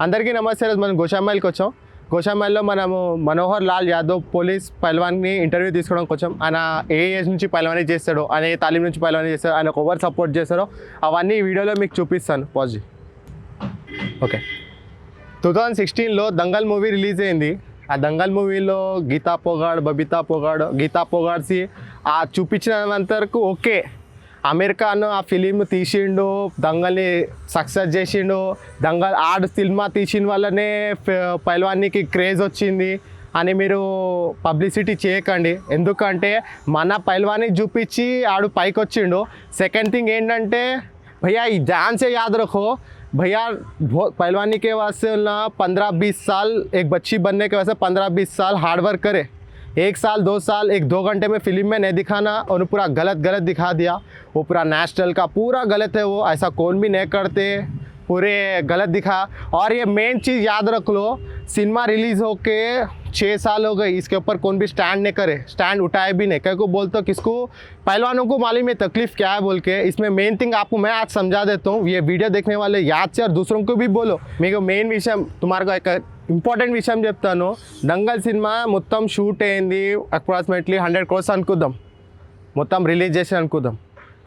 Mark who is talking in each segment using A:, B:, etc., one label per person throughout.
A: అందరికీ నమస్తే. మనం గోషామైల్కి వచ్చాం. గోషామైల్లో మనము మనోహర్ లాల్ యాదవ్ పోలీస్ పైల్వాన్ని ఇంటర్వ్యూ తీసుకోవడానికి వచ్చాం. ఆయన ఏ ఏజ్ నుంచి పైల్వానీ చేస్తాడో, ఆయన ఏ తాలీం నుంచి పైల్వానీ చేస్తాడో, ఆయన ఎవరు సపోర్ట్ చేస్తారో అవన్నీ ఈ వీడియోలో మీకు చూపిస్తాను. పాజిటివ్. ఓకే, 2016లో దంగల్ మూవీ రిలీజ్ అయింది. ఆ దంగల్ మూవీలో గీతా పోగాడ్సి ఆ చూపించినంత వరకు ఓకే, అమీర్ ఖాన్ ఆ ఫిలిం తీసిండు, దంగల్ని సక్సెస్ చేసిండు. దంగల్ ఆడు సినిమా తీసిన వల్లనే పైల్వానికి క్రేజ్ వచ్చింది అని మీరు పబ్లిసిటీ చేయకండి. ఎందుకంటే మన పైల్వాన్ని చూపించి ఆడు పైకి వచ్చిండు. సెకండ్ థింగ్ ఏంటంటే भैया ध्यान से याद रखो भैया, पहलवानी के वास्ते ना 15-20 साल, एक बच्ची बनने के वास्ते 15-20 साल हार्ड वर्क करे. 1 साल 2 साल 1-2 घंटे में फिल्म में नहीं दिखाना और पूरा गलत दिखा दिया. वो पूरा नेशनल का पूरा गलत है. वो ऐसा कौन भी नहीं करते, पूरे गलत दिखा. और ये मेन चीज़ याद रख लो, सिनेमा रिलीज़ होके 6 साल हो गए, इसके ऊपर कौन भी स्टैंड नहीं करे, स्टैंड उठाए भी नहीं. कहीं को बोलते हो किसको, पहलवानों को मालूम है तकलीफ़ क्या है बोल के. इसमें मेन थिंग आपको मैं आज समझा देता हूँ. ये वीडियो देखने वाले याद से और दूसरों को भी बोलो. मेरे मेन विषय तुम्हारे को एक ఇంపార్టెంట్ విషయం చెప్తాను. దంగల్ సినిమా మొత్తం షూట్ అయింది అప్రాక్సిమేట్లీ 100 crores అనుకుందాం, మొత్తం రిలీజ్ చేసి అనుకుందాం.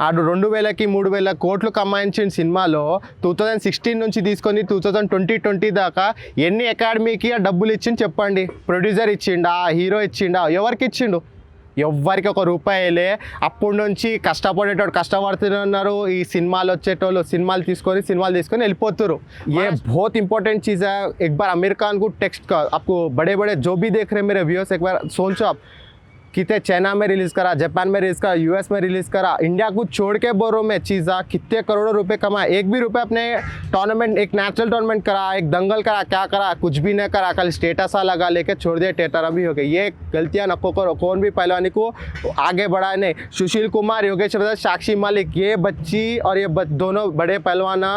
A: ఆడు 2000కి 3000 కోట్లు కమాయించిన సినిమాలో 2016 నుంచి తీసుకొని 2020 దాకా ఎన్ని అకాడమీకి డబ్బులు ఇచ్చిండు చెప్పండి. ప్రొడ్యూసర్ ఇచ్చిండా, హీరో ఇచ్చిండా, ఎవరికి ఇచ్చిండు? ఎవ్వరికి ఒక రూపాయలే. అప్పటి నుంచి కష్టపడుతున్నారు. ఈ సినిమాలు వచ్చేటోళ్ళు సినిమాలు తీసుకొని వెళ్ళిపోతారు. ये बहुत इंपॉर्टेंट चीज़ है. एक बार आमिर खान को टेक्स्ट का, आपको बड़े जो भी देख रहे हैं मेरे व्यूअर्स, एक बार सोचो आप कितने चाइना में रिलीज़ करा, जापान में रिलीज़ करा, यूएस में रिलीज़ करा, इंडिया को छोड़ के बोरो में चीज़ा कितने करोड़ों रुपए कमाए. एक भी रुपए अपने टूर्नामेंट, एक नेशनल टूर्नामेंट करा, एक दंगल करा, क्या करा? कुछ भी नहीं करा. कल स्टेटस लगा लेके छोड़ दिया, टेटर भी हो गए. ये गलतियाँ नको करो. कौन भी पहलवानी को आगे बढ़ाए नहीं. सुशील कुमार, योगेश प्रसाद, साक्षी मालिक, ये बच्ची और ये दोनों बड़े पहलवाना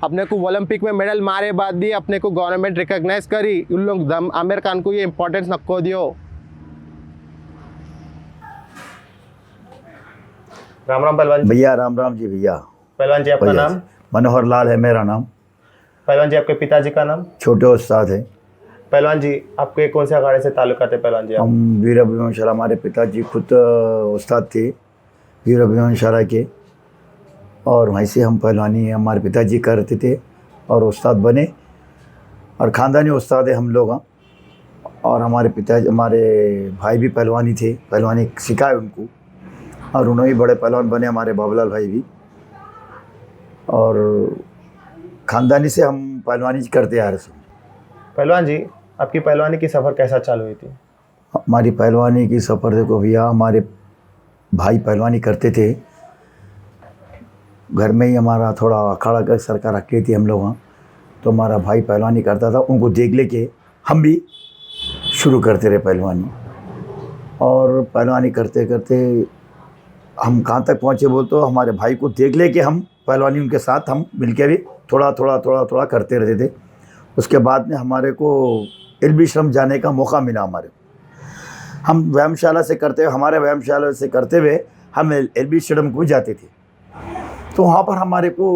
A: अपने को ओलंपिक में मेडल मारे बाद भी अपने को गवर्नमेंट रिकॉग्नाइज करी. उन लोग आमिर खान को ये इंपॉर्टेंस नको दियो. राम राम पहलवान
B: भैया. राम राम जी भैया.
A: पहलवान जी आपका नाम?
B: मनोहर लाल है मेरा नाम.
A: पहलवान जी आपके पिताजी का नाम?
B: छोटे उस्ताद है.
A: पहलवान जी आपके कौन से अखाड़े से ताल्लुकात है पहलवान जी?
B: हम वीर अभिवंशाला, हमारे पिताजी खुद उस्ताद थे वीर अभिवंशाला के, और वहीं से हम पहलवानी हमारे पिताजी करते थे और उस्ताद बने, और ख़ानदानी उस्ताद है हम लोग. और हमारे पिताजी, हमारे भाई भी पहलवानी थे, पहलवानी सिखाए उनको, और उन्होंने भी बड़े पहलवान बने, हमारे बाबूलाल भाई भी. और ख़ानदानी से हम पहलवानी करते आ रहे हैं.
A: पहलवान जी आपकी पहलवानी की सफ़र कैसा चालू हुई थी?
B: हमारी पहलवानी की सफ़र देखो भैया, हमारे भाई पहलवानी करते थे घर में ही. हमारा थोड़ा अखाड़ा का सरकार रखी थी हम लोग वहाँ, तो हमारा भाई पहलवानी करता था, उनको देख लेके हम भी शुरू करते रहे पहलवानी. और पहलवानी करते करते हम कहाँ तक पहुँचे बोल, तो हमारे भाई को देख ले कि हम पहलवानी उनके साथ हम मिलके भी थोड़ा करते रहते थे. उसके बाद में हमारे को एलबी श्रम जाने का मौका मिला. हमारे हम व्यायामशाला से हमारे व्यायामशाला से करते हुए हम एलबी श्रम को जाते थे. तो वहाँ पर हमारे को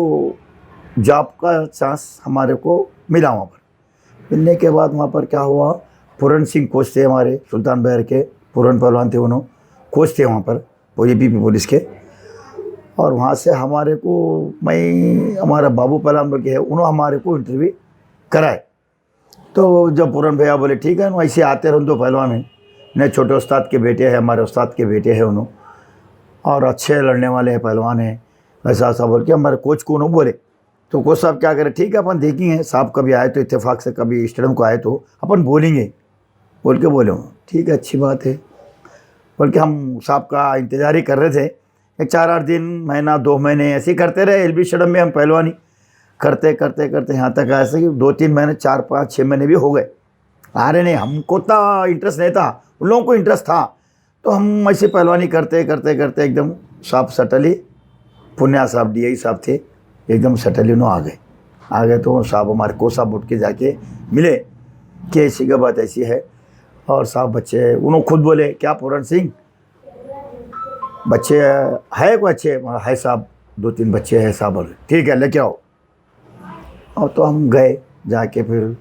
B: जॉब का चांस हमारे को मिला. वहाँ पर मिलने के बाद वहाँ पर क्या हुआ, पूरन सिंह कोच थे हमारे, सुल्तान बहर के पूरन पहलवान थे, उन्होंने कोच थे वहाँ पर पीपी पुलिस के. और वहाँ से हमारे को हमारा बाबू पहलवान बोल के है, उन्होंने हमारे को इंटरव्यू कराए. तो जब पूरन भैया बोले ठीक है, ऐसे आते रहो दो पहलवान हैं, नए छोटे उस्ताद के बेटे हैं, हमारे उस्ताद के बेटे हैं उन्होंने, और अच्छे लड़ने वाले हैं, पहलवान हैं, ऐसा बोल के हमारे कोच को उन्होंने बोले. तो कोच साहब क्या करें, ठीक है अपन देखेंगे, साहब कभी आए तो इत्तेफाक से कभी स्टेडियम को आए तो अपन बोलेंगे बोल के बोले. ठीक है, अच्छी बात है बोल के हम साहब का इंतज़ार ही कर रहे थे. 4-8 दिन, महीना 2 महीने ऐसे ही करते रहे. एलबी स्टेडियम में हम पहलवानी करते यहाँ तक ऐसे कि 2-3 महीने, 4-5-6 महीने भी हो गए. आ रहे नहीं, हमको तो इंटरेस्ट नहीं था, उन लोगों को इंटरेस्ट था. तो हम ऐसे पहलवानी करते एकदम साहब सटली, पुण्या साहब DI साहब थे, एकदम सटली उन्होंने आ गए. तो साहब हमारे को साहब उठ के जाके मिले कि ऐसी का बात ऐसी है. और साहब बच्चे उन्होंने खुद बोले, क्या पूरन सिंह बच्चे है को अच्छे है साहब, 2-3 बच्चे हैं साहब. बोले ठीक है लेके आओ. और तो हम गए जाके फिर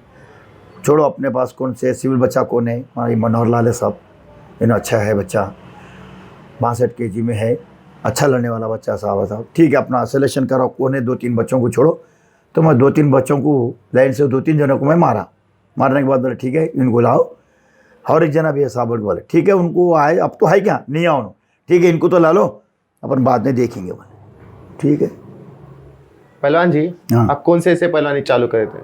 B: छोड़ो अपने पास कौन से सिविल बच्चा कौन है, हमारी मनोहर लाल है साहब, इन्हें अच्छा है बच्चा, 62 kg में है, अच्छा लड़ने वाला बच्चा साहब। ठीक है अपना सिलेक्शन करो, कौन है 2-3 बच्चों को छोड़ो। तो मैं 2-3 बच्चों को लाइन से 2-3 जनों को मैं मारने के बाद बोले ठीक है इनको लाओ, और एक जना भी है साहब बोले ठीक है उनको आए, अब तो है क्या नहीं आओ, ठीक है इनको तो ला लो, अपन बाद में देखेंगे बोले ठीक है।
A: पहलवान जी,
B: हाँ।
A: आप कौन से ऐसे पहलवानी चालू करे थे?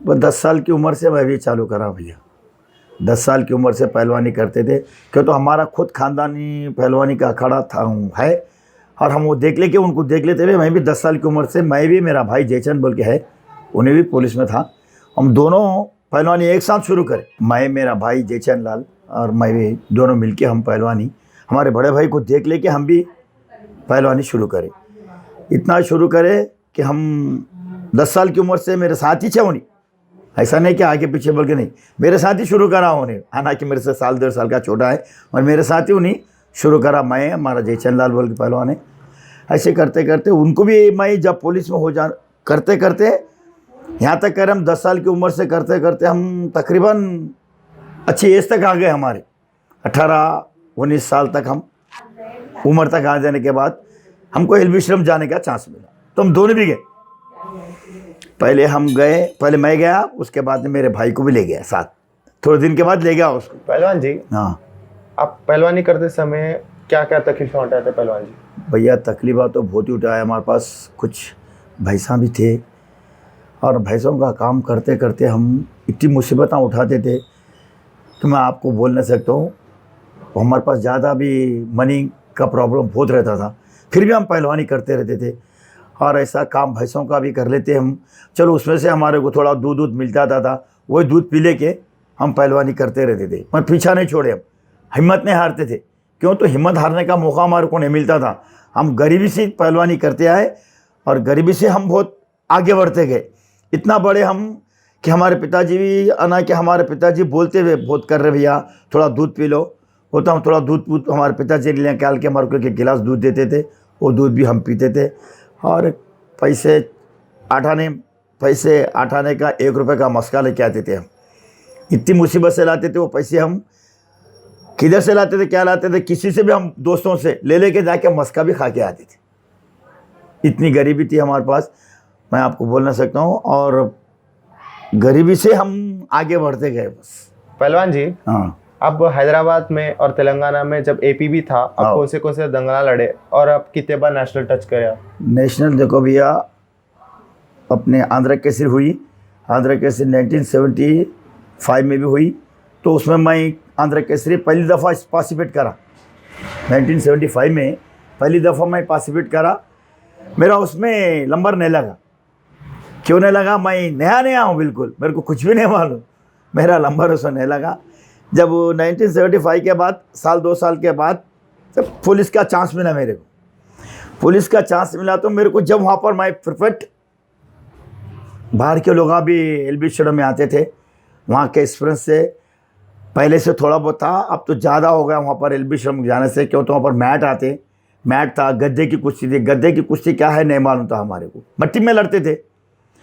B: बस 10 साल की उम्र से मैं भी चालू करा भैया, 10 साल की उम्र से पहलवानी करते थे, क्यों तो हमारा खुद खानदानी पहलवानी का अखाड़ा था है, और हम वो देख लेके उनको देख लेते हुए मैं भी 10 साल की उम्र से, मैं भी मेरा भाई जयचंद बोल के है, उन्हें भी पुलिस में था, हम दोनों पहलवानी एक साथ शुरू करें, मैं मेरा भाई जयचंद लाल और मैं भी दोनों मिलके हम पहलवानी, हमारे बड़े भाई को देख लेके हम भी पहलवानी शुरू करें। इतना शुरू करें कि हम 10 साल की उम्र से मेरे साथ ही छे उन्हीं, ऐसा नहीं कि आगे पीछे बोल के नहीं, मेरे साथ ही शुरू करा उन्हें, हालांकि मेरे से 1-1.5 साल का छोटा है, और मेरे साथ ही उन्हीं शुरू करा, मैं हमारा जयचंद लाल बोल के पहलवान है। ऐसे करते करते उनको भी मैं जब पुलिस में हो जा करते करते यहाँ तक कर हम 10 साल की उम्र से करते करते हम तकरीबन अच्छी एज तक आ गए, हमारे 18-19 साल तक हम उम्र तक आ जाने के बाद हमको एलबी श्रम जाने का चांस मिला, तो हम दोनों भी गए। पहले हम गए, पहले मैं गया, उसके बाद मेरे भाई को भी ले गया साथ, थोड़े दिन के बाद ले गया उसको।
A: पहलवान जी,
B: हाँ
A: आप पहलवानी करते समय क्या क्या तकलीफें उठाए थे पहलवान जी?
B: भैया तकलीफ़ तो बहुत ही उठाया, हमारे पास कुछ भैंसा भी थे, और भैंसों का काम करते करते हम इतनी मुसीबतें उठाते थे कि मैं आपको बोल नहीं सकता हूँ। हमारे पास ज़्यादा भी मनी का प्रॉब्लम बहुत रहता था, फिर भी हम पहलवानी करते रहते थे, और ऐसा काम भैंसों का भी कर लेते हम, चलो उसमें से हमारे को थोड़ा दूध मिल जाता था, वही दूध पी लेके हम पहलवानी करते रहते थे, पर पीछा नहीं छोड़े, हम हिम्मत नहीं हारते थे, क्यों तो हिम्मत हारने का मौका हमारे को नहीं मिलता था। हम गरीबी से पहलवानी करते आए, और गरीबी से हम बहुत आगे बढ़ते गए, इतना बड़े हम कि हमारे पिताजी भी आना कि हमारे पिताजी बोलते हुए बहुत कर रहे भैया थोड़ा दूध पी लो, वो तो हम थोड़ा दूध हमारे पिताजी ले निकाल के हमारे को एक गिलास दूध देते थे, वो दूध भी हम पीते थे, और पैसे आठाने का 1 रुपये का मस्का लेके आते थे हम, इतनी मुसीबत से लाते थे वो पैसे, हम किधर से लाते थे क्या लाते थे, किसी से भी हम दोस्तों से लेके जाके मस्का भी खा के आते थे, इतनी गरीबी थी हमारे पास, मैं आपको बोल नहीं सकता हूँ, और गरीबी से हम आगे बढ़ते गए बस।
A: पहलवान जी,
B: हाँ
A: आप हैदराबाद में और तेलंगाना में जब एपी भी था, आप
B: हाँ।
A: कौन से दंगल लड़े, और आप कितने बार नेशनल टच करे आप?
B: नेशनल देखो भैया, अपने आंध्र केसरी हुई, आंध्र केसरी 1975 में भी हुई, तो उसमें मैं आंध्र केसरी पहली दफ़ा पार्टिसिपेट करा, 1975 में पहली दफ़ा मैं पार्टिसिपेट करा, मेरा उसमें नंबर नहीं लगा, क्यों नहीं लगा, मैं नया हूँ बिल्कुल, मेरे को कुछ भी नहीं मालूम, मेरा नंबर उसमें नहीं लगा। जब 1975 के बाद 1-2 साल के बाद जब पुलिस का चांस मिला, मेरे को पुलिस का चांस मिला, तो मेरे को जब वहाँ पर मैं परफेक्ट, बाहर के लोग भी एलबी स्टेडियम में आते थे, वहाँ के एक्सपीरियंस से पहले से थोड़ा बहुत था, अब तो ज़्यादा हो गया वहाँ पर एलबी स्टेडियम जाने से, क्यों तो वहाँ पर मैट था, गद्दे की कुश्ती थी, गद्दे की कुश्ती क्या है नहीं मालूम था हमारे को, मट्टी में लड़ते थे,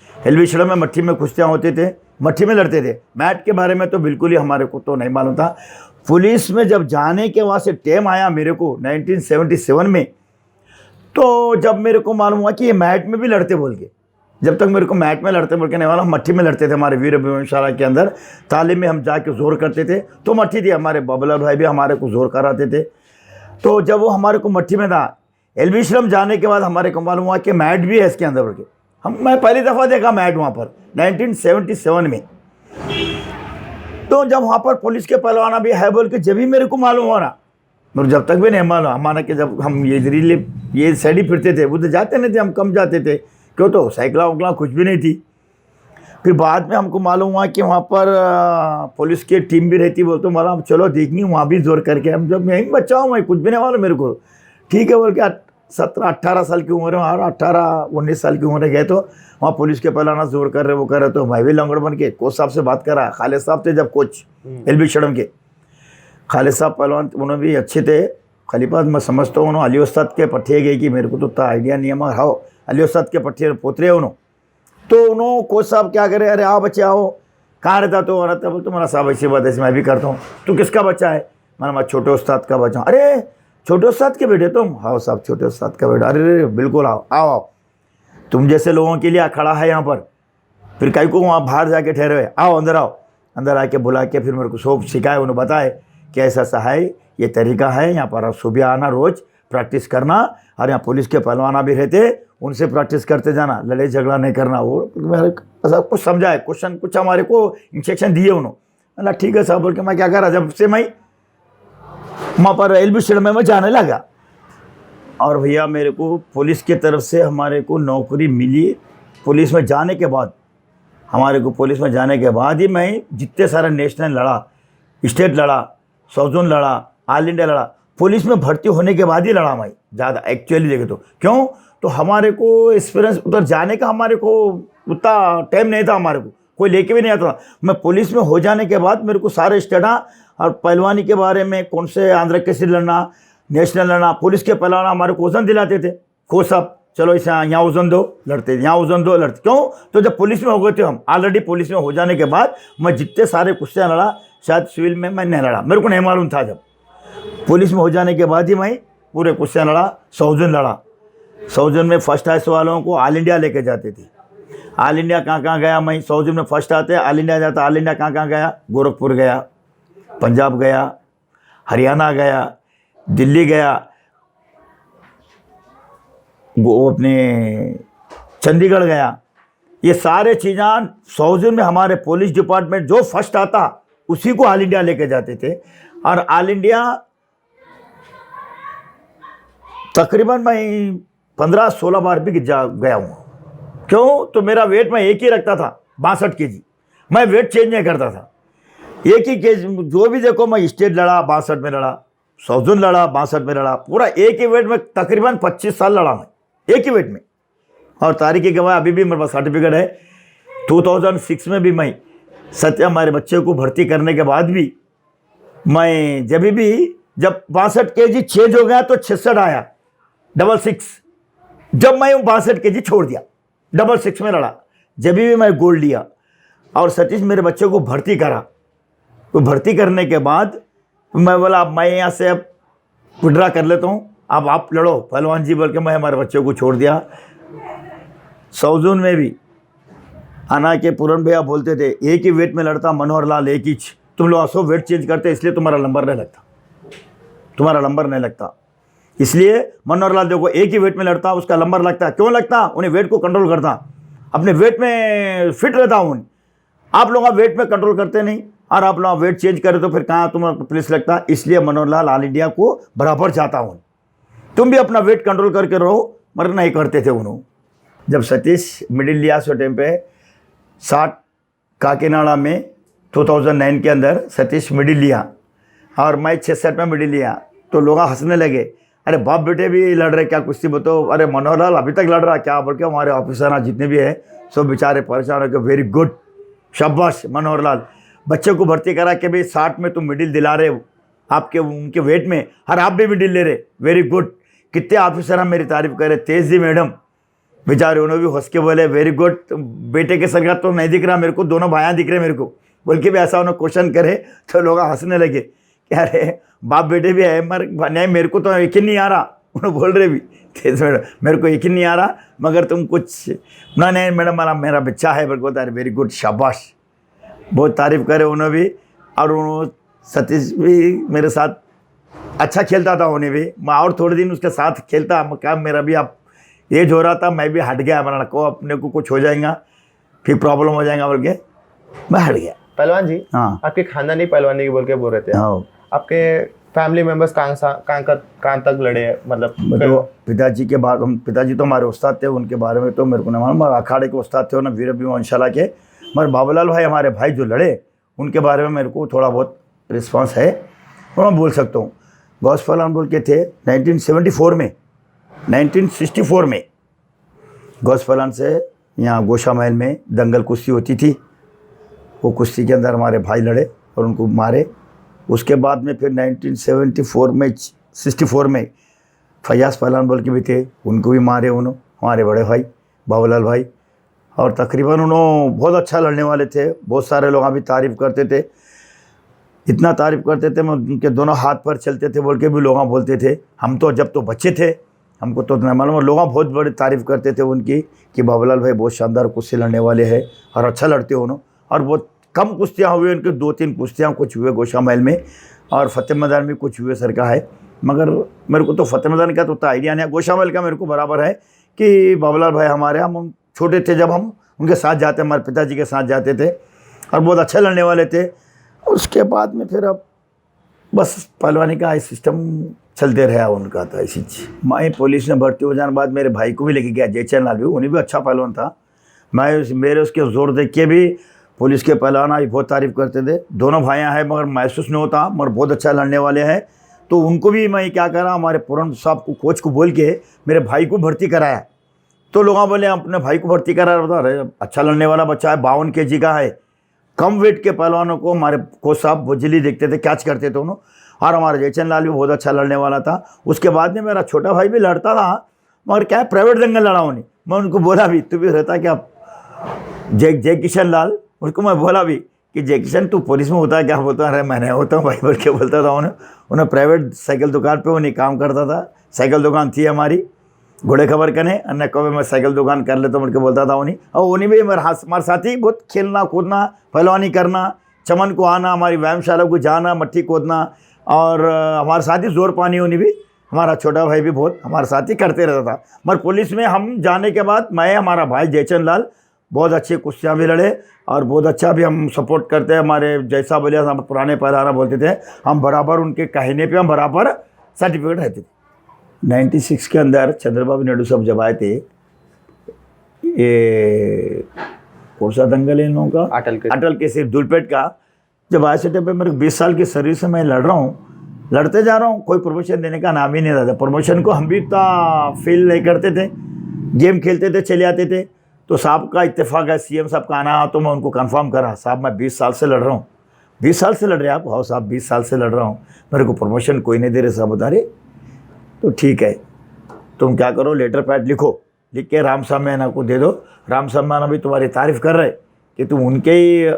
B: एलबी स्टेडियम में मट्टी में कुश्तियाँ होती थे, मट्टी में लड़ते थे, मैट के बारे में तो बिल्कुल ही हमारे को तो नहीं मालूम था। पुलिस में जब जाने के वहाँ से टाइम आया मेरे को 1977 में, तो जब मेरे को मालूम हुआ कि ये मैट में भी लड़ते बोल के, जब तक मेरे को मैट में लड़ते बोल के नहीं मालूम, मट्टी में लड़ते थे, हमारे वीर अभिमन्युशाला के अंदर तालीम में हम जाके जोर करते थे, तो मट्टी थी, हमारे बबला भाई भी हमारे को जोर कराते थे, तो जब वो हमारे को मट्टी में था, एलबी श्रम जाने के बाद हमारे को मालूम हुआ कि मैट भी है इसके अंदर बोल के, मैं पहली दफ़ा देखा मैट वहाँ पर 1977 में। तो जब वहाँ पर पुलिस के पहलवाना भी है बोल के जब भी मेरे को मालूम हो रहा, मेरे जब तक भी नहीं मालूम, हमारा कि जब हम ये साइड ही फिरते थे, वो तो जाते नहीं थे, हम कम जाते थे, क्यों तो साइकिला उकला कुछ भी नहीं थी। फिर बाद में हमको मालूम हुआ कि वहाँ पर पुलिस की टीम भी रहती, बोलते मालूम चलो देखनी वहाँ भी जोर करके, हम जब मैं बच्चा हूँ, मैं कुछ भी नहीं मालूम मेरे को, ठीक है बोल के 17-18 साल की उम्र में और 18-19 साल की उम्र गए, तो वहाँ पुलिस के पहलाना जोर कर रहे, वो कर रहे, तो मैं भी लंगड़ बन के कोच साहब से बात करा, खालिद साहब थे जब कोच एलबी स्टेडियम के, खालिद साहब पहलवान उन्होंने भी अच्छे थे, खलीफा मैं समझता हूँ उन्होंने अली उस्ताद के पट्टिए गई कि मेरे को तो आइडिया नहीं है, मगर हाँ अली उस्ताद के पट्टिए पोतरे उन्होंने, तो उन्होंने कोच साहब क्या करे, अरे आओ बच्चे आओ, कहाँ रहता तो रहता, बोल तुम्हारा साहब ऐसी बात ऐसे मैं भी करता हूँ। तू किसका बच्चा है? मैं छोटे उस्ताद का बच्चा। अरे छोटे उस्ताद के बेटे तुम? हाँ साहब छोटे उस्ताद का बेटा। अरे बिल्कुल आओ आओ आओ, तुम जैसे लोगों के लिए खड़ा है यहाँ पर, फिर कहीं को वहाँ बाहर जाके ठहरे हुए, आओ अंदर आओ। अंदर आके बुला के फिर मेरे को सब सिखाए, उन्होंने बताए कि ऐसा ऐसा है, ये तरीका है, यहाँ पर आप सुबह आना, रोज़ प्रैक्टिस करना, और यहाँ पुलिस के पहलवाना भी रहते, उनसे प्रैक्टिस करते जाना, लड़ाई झगड़ा नहीं करना। वो मेरे सब कुछ समझाए, क्वेश्चन कुछ हमारे को इंस्ट्रक्शन दिए उन्होंने। मतलब ठीक है साहब बोल के मैं क्या करा, जब से मैं वहाँ पर एलबी स्टेडियम में जाने लगा, और भैया मेरे को पुलिस की तरफ से हमारे को नौकरी मिली। पुलिस में जाने के बाद, हमारे को पुलिस में जाने के बाद ही मैं जितने सारे नेशनल लड़ा, स्टेट लड़ा, साउथ जोन लड़ा, ऑल इंडिया लड़ा, पुलिस में भर्ती होने के बाद ही लड़ा मैं ज़्यादा एक्चुअली देखे तो। क्यों? तो हमारे को एक्सपीरियंस उधर जाने का हमारे को उतना टाइम नहीं था, हमारे को कोई लेके भी नहीं आता था। मैं पुलिस में हो जाने के बाद मेरे को सारे स्टेटा और पहलवानी के बारे में, कौन से आंध्र केसरी लड़ना, नेशनल लड़ना, पुलिस के पहलवाना हमारे को वजन दिलाते थे। कोच साहब चलो इसे यहाँ वजन दो, लड़ते, यहाँ वजन दो, लड़ते। क्यों? तो जब पुलिस में हो गए थे हम, ऑलरेडी पुलिस में हो जाने के बाद मैं जितने सारे कुश्तियाँ लड़ा, शायद सिविल में मैं नहीं लड़ा, मेरे को नहीं मालूम था। जब पुलिस में हो जाने के बाद ही मैं पूरे कुश्तियाँ लड़ा, साउथ जोन लड़ा। साउथ जोन में फर्स्ट आए वालों को ऑल इंडिया लेके जाते थे। ऑल इंडिया कहाँ कहाँ गया मैं? साउथ जोन में फर्स्ट आते, ऑल इंडिया जाता। ऑल इंडिया कहाँ कहाँ गया? गोरखपुर गया, पंजाब गया, हरियाणा गया, दिल्ली गया, वो अपने चंडीगढ़ गया। ये सारे चीज़ें साउथ जोन में हमारे पुलिस डिपार्टमेंट जो फर्स्ट आता उसी को ऑल इंडिया लेके जाते थे। और ऑल इंडिया तकरीबन मैं 15-16 बार भी गया हूँ। क्यों? तो मेरा वेट मैं एक ही रखता था, 62 kg। मैं वेट चेंज नहीं करता था, एक ही केज। जो भी देखो, मैं स्टेट लड़ा 62 में लड़ा, साउथ जोन लड़ा 62 में लड़ा, पूरा एक ही वेट में तकरीबन 25 साल लड़ा मैं एक ही वेट में। और तारीख की गवाह अभी भी मेरे पास सर्टिफिकेट है। 2006 में भी मैं सत्य हमारे बच्चे को भर्ती करने के बाद भी मैं जब 62 kg चेंज हो गया तो 66 आया, 66। जब मैं 62 kg छोड़ दिया, 66 में लड़ा, जब भी मैं गोल्ड लिया। और सतीश मेरे बच्चे को भर्ती करा, तो भर्ती करने के बाद मैं बोला अब मैं यहाँ से अब विड्रा कर लेता हूँ, अब आप लड़ो पहलवान जी बोल के मैं हमारे बच्चे को छोड़ दिया। साउथ जोन में भी आना के पूरन भैया बोलते थे एक ही वेट में लड़ता मनोहर लाल, एक ही। तुम लोग असो वेट चेंज करते इसलिए तुम्हारा नंबर नहीं लगता, तुम्हारा नंबर नहीं लगता। इसलिए मनोहर लाल देखो एक ही वेट में लड़ता, उसका नंबर लगता। क्यों लगता? उन्हें वेट को कंट्रोल करता, अपने वेट में फिट रहता हूँ। आप लोग वेट में कंट्रोल करते नहीं, और आप लोग वेट चेंज करें तो फिर कहाँ तुम्हारा पुलिस लगता। इसलिए मनोहर लाल ऑल इंडिया को बराबर चाहता हूँ। तुम भी अपना वेट कंट्रोल करके रहो, मगर नहीं करते थे उन्होंने। जब सतीश मिडिल लिया उस टाइम पे 60 काकीनाडा में 2009 के अंदर सतीश मिडिल लिया, और मैं 66 में मिडिल लिया, तो लोग हंसने लगे, अरे बाप बेटे भी लड़ रहे क्या कुश्ती बताओ, अरे मनोहर लाल अभी तक लड़ रहा क्या बोल के। हमारे ऑफिसर जितने भी है सब बेचारे परेशान हो गए। वेरी गुड, शाबाश मनोहर लाल, बच्चे को भर्ती करा के भी 60 में तुम मिडिल दिला रहे हो आपके उनके वेट में, और आप भी मिडिल ले रहे, वेरी गुड। कितने ऑफिसर मेरी तारीफ करे, तेज जी मैडम बेचारे उन्होंने भी हंस के बोले वेरी गुड। बेटे के सरकार तो नहीं दिख रहा मेरे को, दोनों भाइयाँ दिख रहे मेरे को बोल के भी ऐसा उन्होंने क्वेश्चन करे, तो लोग हंसने लगे कि अरे बाप बेटे भी है, मगर नहीं मेरे को तो यकीन नहीं आ रहा। उन्होंने बोल रहे भी तेज मैडम मेरे को यकीन नहीं आ रहा, मगर तुम कुछ ना, नहीं मैडम मेरा बच्चा है बोल के। वेरी गुड, शाबाश, बहुत तारीफ करे उन्होंने भी। और उन्होंने सतीश भी मेरे साथ अच्छा खेलता था, उन्हें भी मैं और थोड़े दिन उसके साथ खेलता। क्या मेरा भी अब एज हो रहा था, मैं भी हट गया, मेरा को अपने को कुछ हो जाएगा फिर प्रॉब्लम हो जाएगा बोल के मैं हट गया।
A: पहलवान जी,
B: हाँ,
A: आपके खानदानी पहलवानी की बोल के बोल रहे थे।
B: हाँ,
A: आपके फैमिली मेंबर्स कहाँ तक लड़े हैं? मतलब
B: तो पिताजी के बाद, हम पिताजी तो हमारे उस्ताद थे, उनके बारे में तो मेरे को नहीं मालूम, मगर अखाड़े के उस्ताद थे ना, वीर वंशाला के। मगर बाबूलाल भाई हमारे भाई जो लड़े उनके बारे में मेरे को थोड़ा बहुत रिस्पॉन्स है और मैं बोल सकता हूँ। गौस पहलवान बोल के थे 1964 में, 1964 में गौस पहलवान से यहाँ गोशा महल में दंगल कुश्ती होती थी। वो कुश्ती के अंदर हमारे भाई लड़े और उनको मारे। उसके बाद में फिर 1974 में 64 में फयाज पहलवान बोल के भी थे, उनको भी मारे उन्होंने, हमारे बड़े भाई बाबूलाल भाई। और तकरीबन उन्होंने बहुत अच्छा लड़ने वाले थे। बहुत सारे लोग अभी तारीफ़ करते थे, इतना तारीफ़ करते थे, मैं उनके दोनों हाथ पर चलते थे बोल के भी लोग बोलते थे। हम तो जब तो बच्चे थे, हमको तो नहीं मालूम, लोग बहुत बड़ी तारीफ़ करते थे उनकी कि बाबूलाल भाई बहुत शानदार कुश्ती लड़ने वाले हैं और अच्छा लड़ते हो उन्होंने। और बहुत कम कुश्तियाँ हुई उनके, 2-3 कुश्तियाँ कुछ हुए गोशा महल में और फतेह मैदान में कुछ हुए सर का है। मगर मेरे को तो फतेह मैदान का तो उतना आइडिया नहीं है। गोशा महल का मेरे को बराबर है कि बाबूलाल भाई हमारे, हम छोटे थे जब हम उनके साथ जाते, हमारे पिताजी के साथ जाते थे और बहुत अच्छे लड़ने वाले थे। उसके बाद में फिर अब बस पहलवानी का सिस्टम चलते रहा उनका था ऐसी चीज़। मैं पुलिस में भर्ती हो जाने बाद मेरे भाई को भी लेके गया, जयचंद लाल भी, उन्हें भी अच्छा पहलवान था। मेरे उसके ज़ोर देख के भी पुलिस के पहलवान भी बहुत तारीफ़ करते थे। दोनों भाइयाँ हैं मगर महसूस नहीं होता, मगर बहुत अच्छा लड़ने वाले हैं। तो उनको भी मैं क्या करा, हमारे पुरन साहब को, कोच को बोल के मेरे भाई को भर्ती कराया। तो लोग बोले अपने भाई को भर्ती करा, बता रहे अच्छा लड़ने वाला बच्चा है, 52 kg का है। कम वेट के पहलवानों को हमारे कोच साहब बुजली देखते थे, कैच करते थे उन्होंने। और हमारा जयचंद लाल भी बहुत अच्छा लड़ने वाला था। उसके बाद में मेरा छोटा भाई भी लड़ता था, मगर क्या प्राइवेट दंगल लड़ा उन्हें। मैं उनको बोला भी, तू भी रहता क्या जय किशन लाल, उसको मैं बोला भी कि जय किशन तू पुलिस में होता है क्या? बोलता अरे मैं नहीं होता हूँ भाई बोल के बोलता था उन्हें प्राइवेट साइकिल दुकान पे उन्हें काम करता था। साइकिल दुकान थी हमारी घोड़े खबर कने, अन्य कभी मैं साइकिल दुकान कर लेता बोल के बोलता था उन्हें। और उन्हें भी हमारे साथ ही बहुत खेलना कूदना, पहलवानी करना, चमन को आना, हमारी व्यायामशाला को जाना, मट्टी खोदना और हमारे साथ ही जोर पानी। उन्हें भी, हमारा छोटा भाई भी बहुत हमारे साथ ही करते रहता था। मगर पुलिस में हम जाने के बाद मैं, हमारा भाई जयचंद लाल बहुत अच्छे कुश्तियाँ भी लड़े और बहुत अच्छा भी हम सपोर्ट करते हैं। हमारे जैसा बोले हम पुराने पहलवान बोलते थे, हम बराबर उनके कहने पे हम बराबर सर्टिफिकेट रहते थे। 96 के अंदर चंद्रबाबू नायडू साहब जब आए थे, ये कौन सा दंगल है इन लोगों का, अटल केसरी दुलपेट का, जब आए से टाइम पे मेरे 20 साल की सर्विस से मैं लड़ रहा हूँ, लड़ते जा रहा हूँ, कोई प्रमोशन देने का नाम ही नहीं रहता। प्रमोशन को हम भी इतना फील नहीं करते थे, गेम खेलते थे, चले आते थे। तो साहब का इत्तेफाक है, सीएम साहब का आना, तो मैं उनको कंफर्म करा, साहब मैं 20 साल से लड़ रहा हूँ। 20 साल से लड़ रहे आप? हाँ साहब 20 साल से लड़ रहा हूँ, मेरे को प्रमोशन कोई नहीं दे रहे साहब। बता रहे तो ठीक है, तुम क्या करो, लेटर पैड लिखो, लिख के राम सम्मान को दे दो। राम सम्मान अभी तुम्हारी तारीफ़ कर रहे कि तुम उनके ही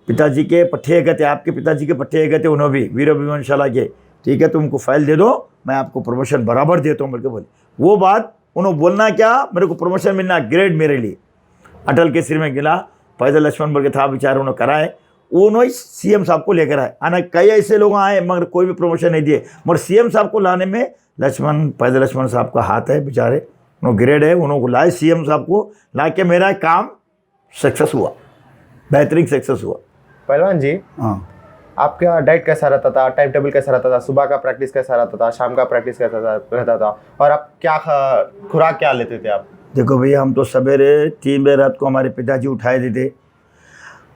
B: पिताजी के पट्टे गए थे, आपके पिताजी के पट्टे गए थे उन्होंने भी, वीर अभिमन्युशाला के। ठीक है, तुमको फाइल दे दो, मैं आपको प्रमोशन बराबर देता हूँ बोल के बोले। वो बात उन्होंने बोलना क्या, मेरे को प्रमोशन मिलना ग्रेट मेरे लिए। अटल केसरी में गिला, पैदल लक्ष्मण बोल के था बेचारे, उन्होंने कराए, उन्होंने सीएम साहब को लेकर आए। आना कई ऐसे लोग आए मगर कोई भी प्रमोशन नहीं दिए, मगर सीएम साहब को लाने में पैदल लक्ष्मण साहब का हाथ है बेचारे, उन्होंने ग्रेड है, उन्होंने लाए सीएम साहब को ला के, मेरा काम सक्सेस हुआ, बेहतरीन सक्सेस हुआ।
A: पहलवान जी,
B: हाँ,
A: आपका डाइट कैसा रहता था, टाइम टेबल कैसा रहता था, सुबह का प्रैक्टिस कैसा रहता था, शाम का प्रैक्टिस कैसा रहता था, और आप क्या खुराक क्या लेते थे आप?
B: देखो भैया, हम तो सवेरे 3 बजे रात को हमारे पिताजी उठाए देते,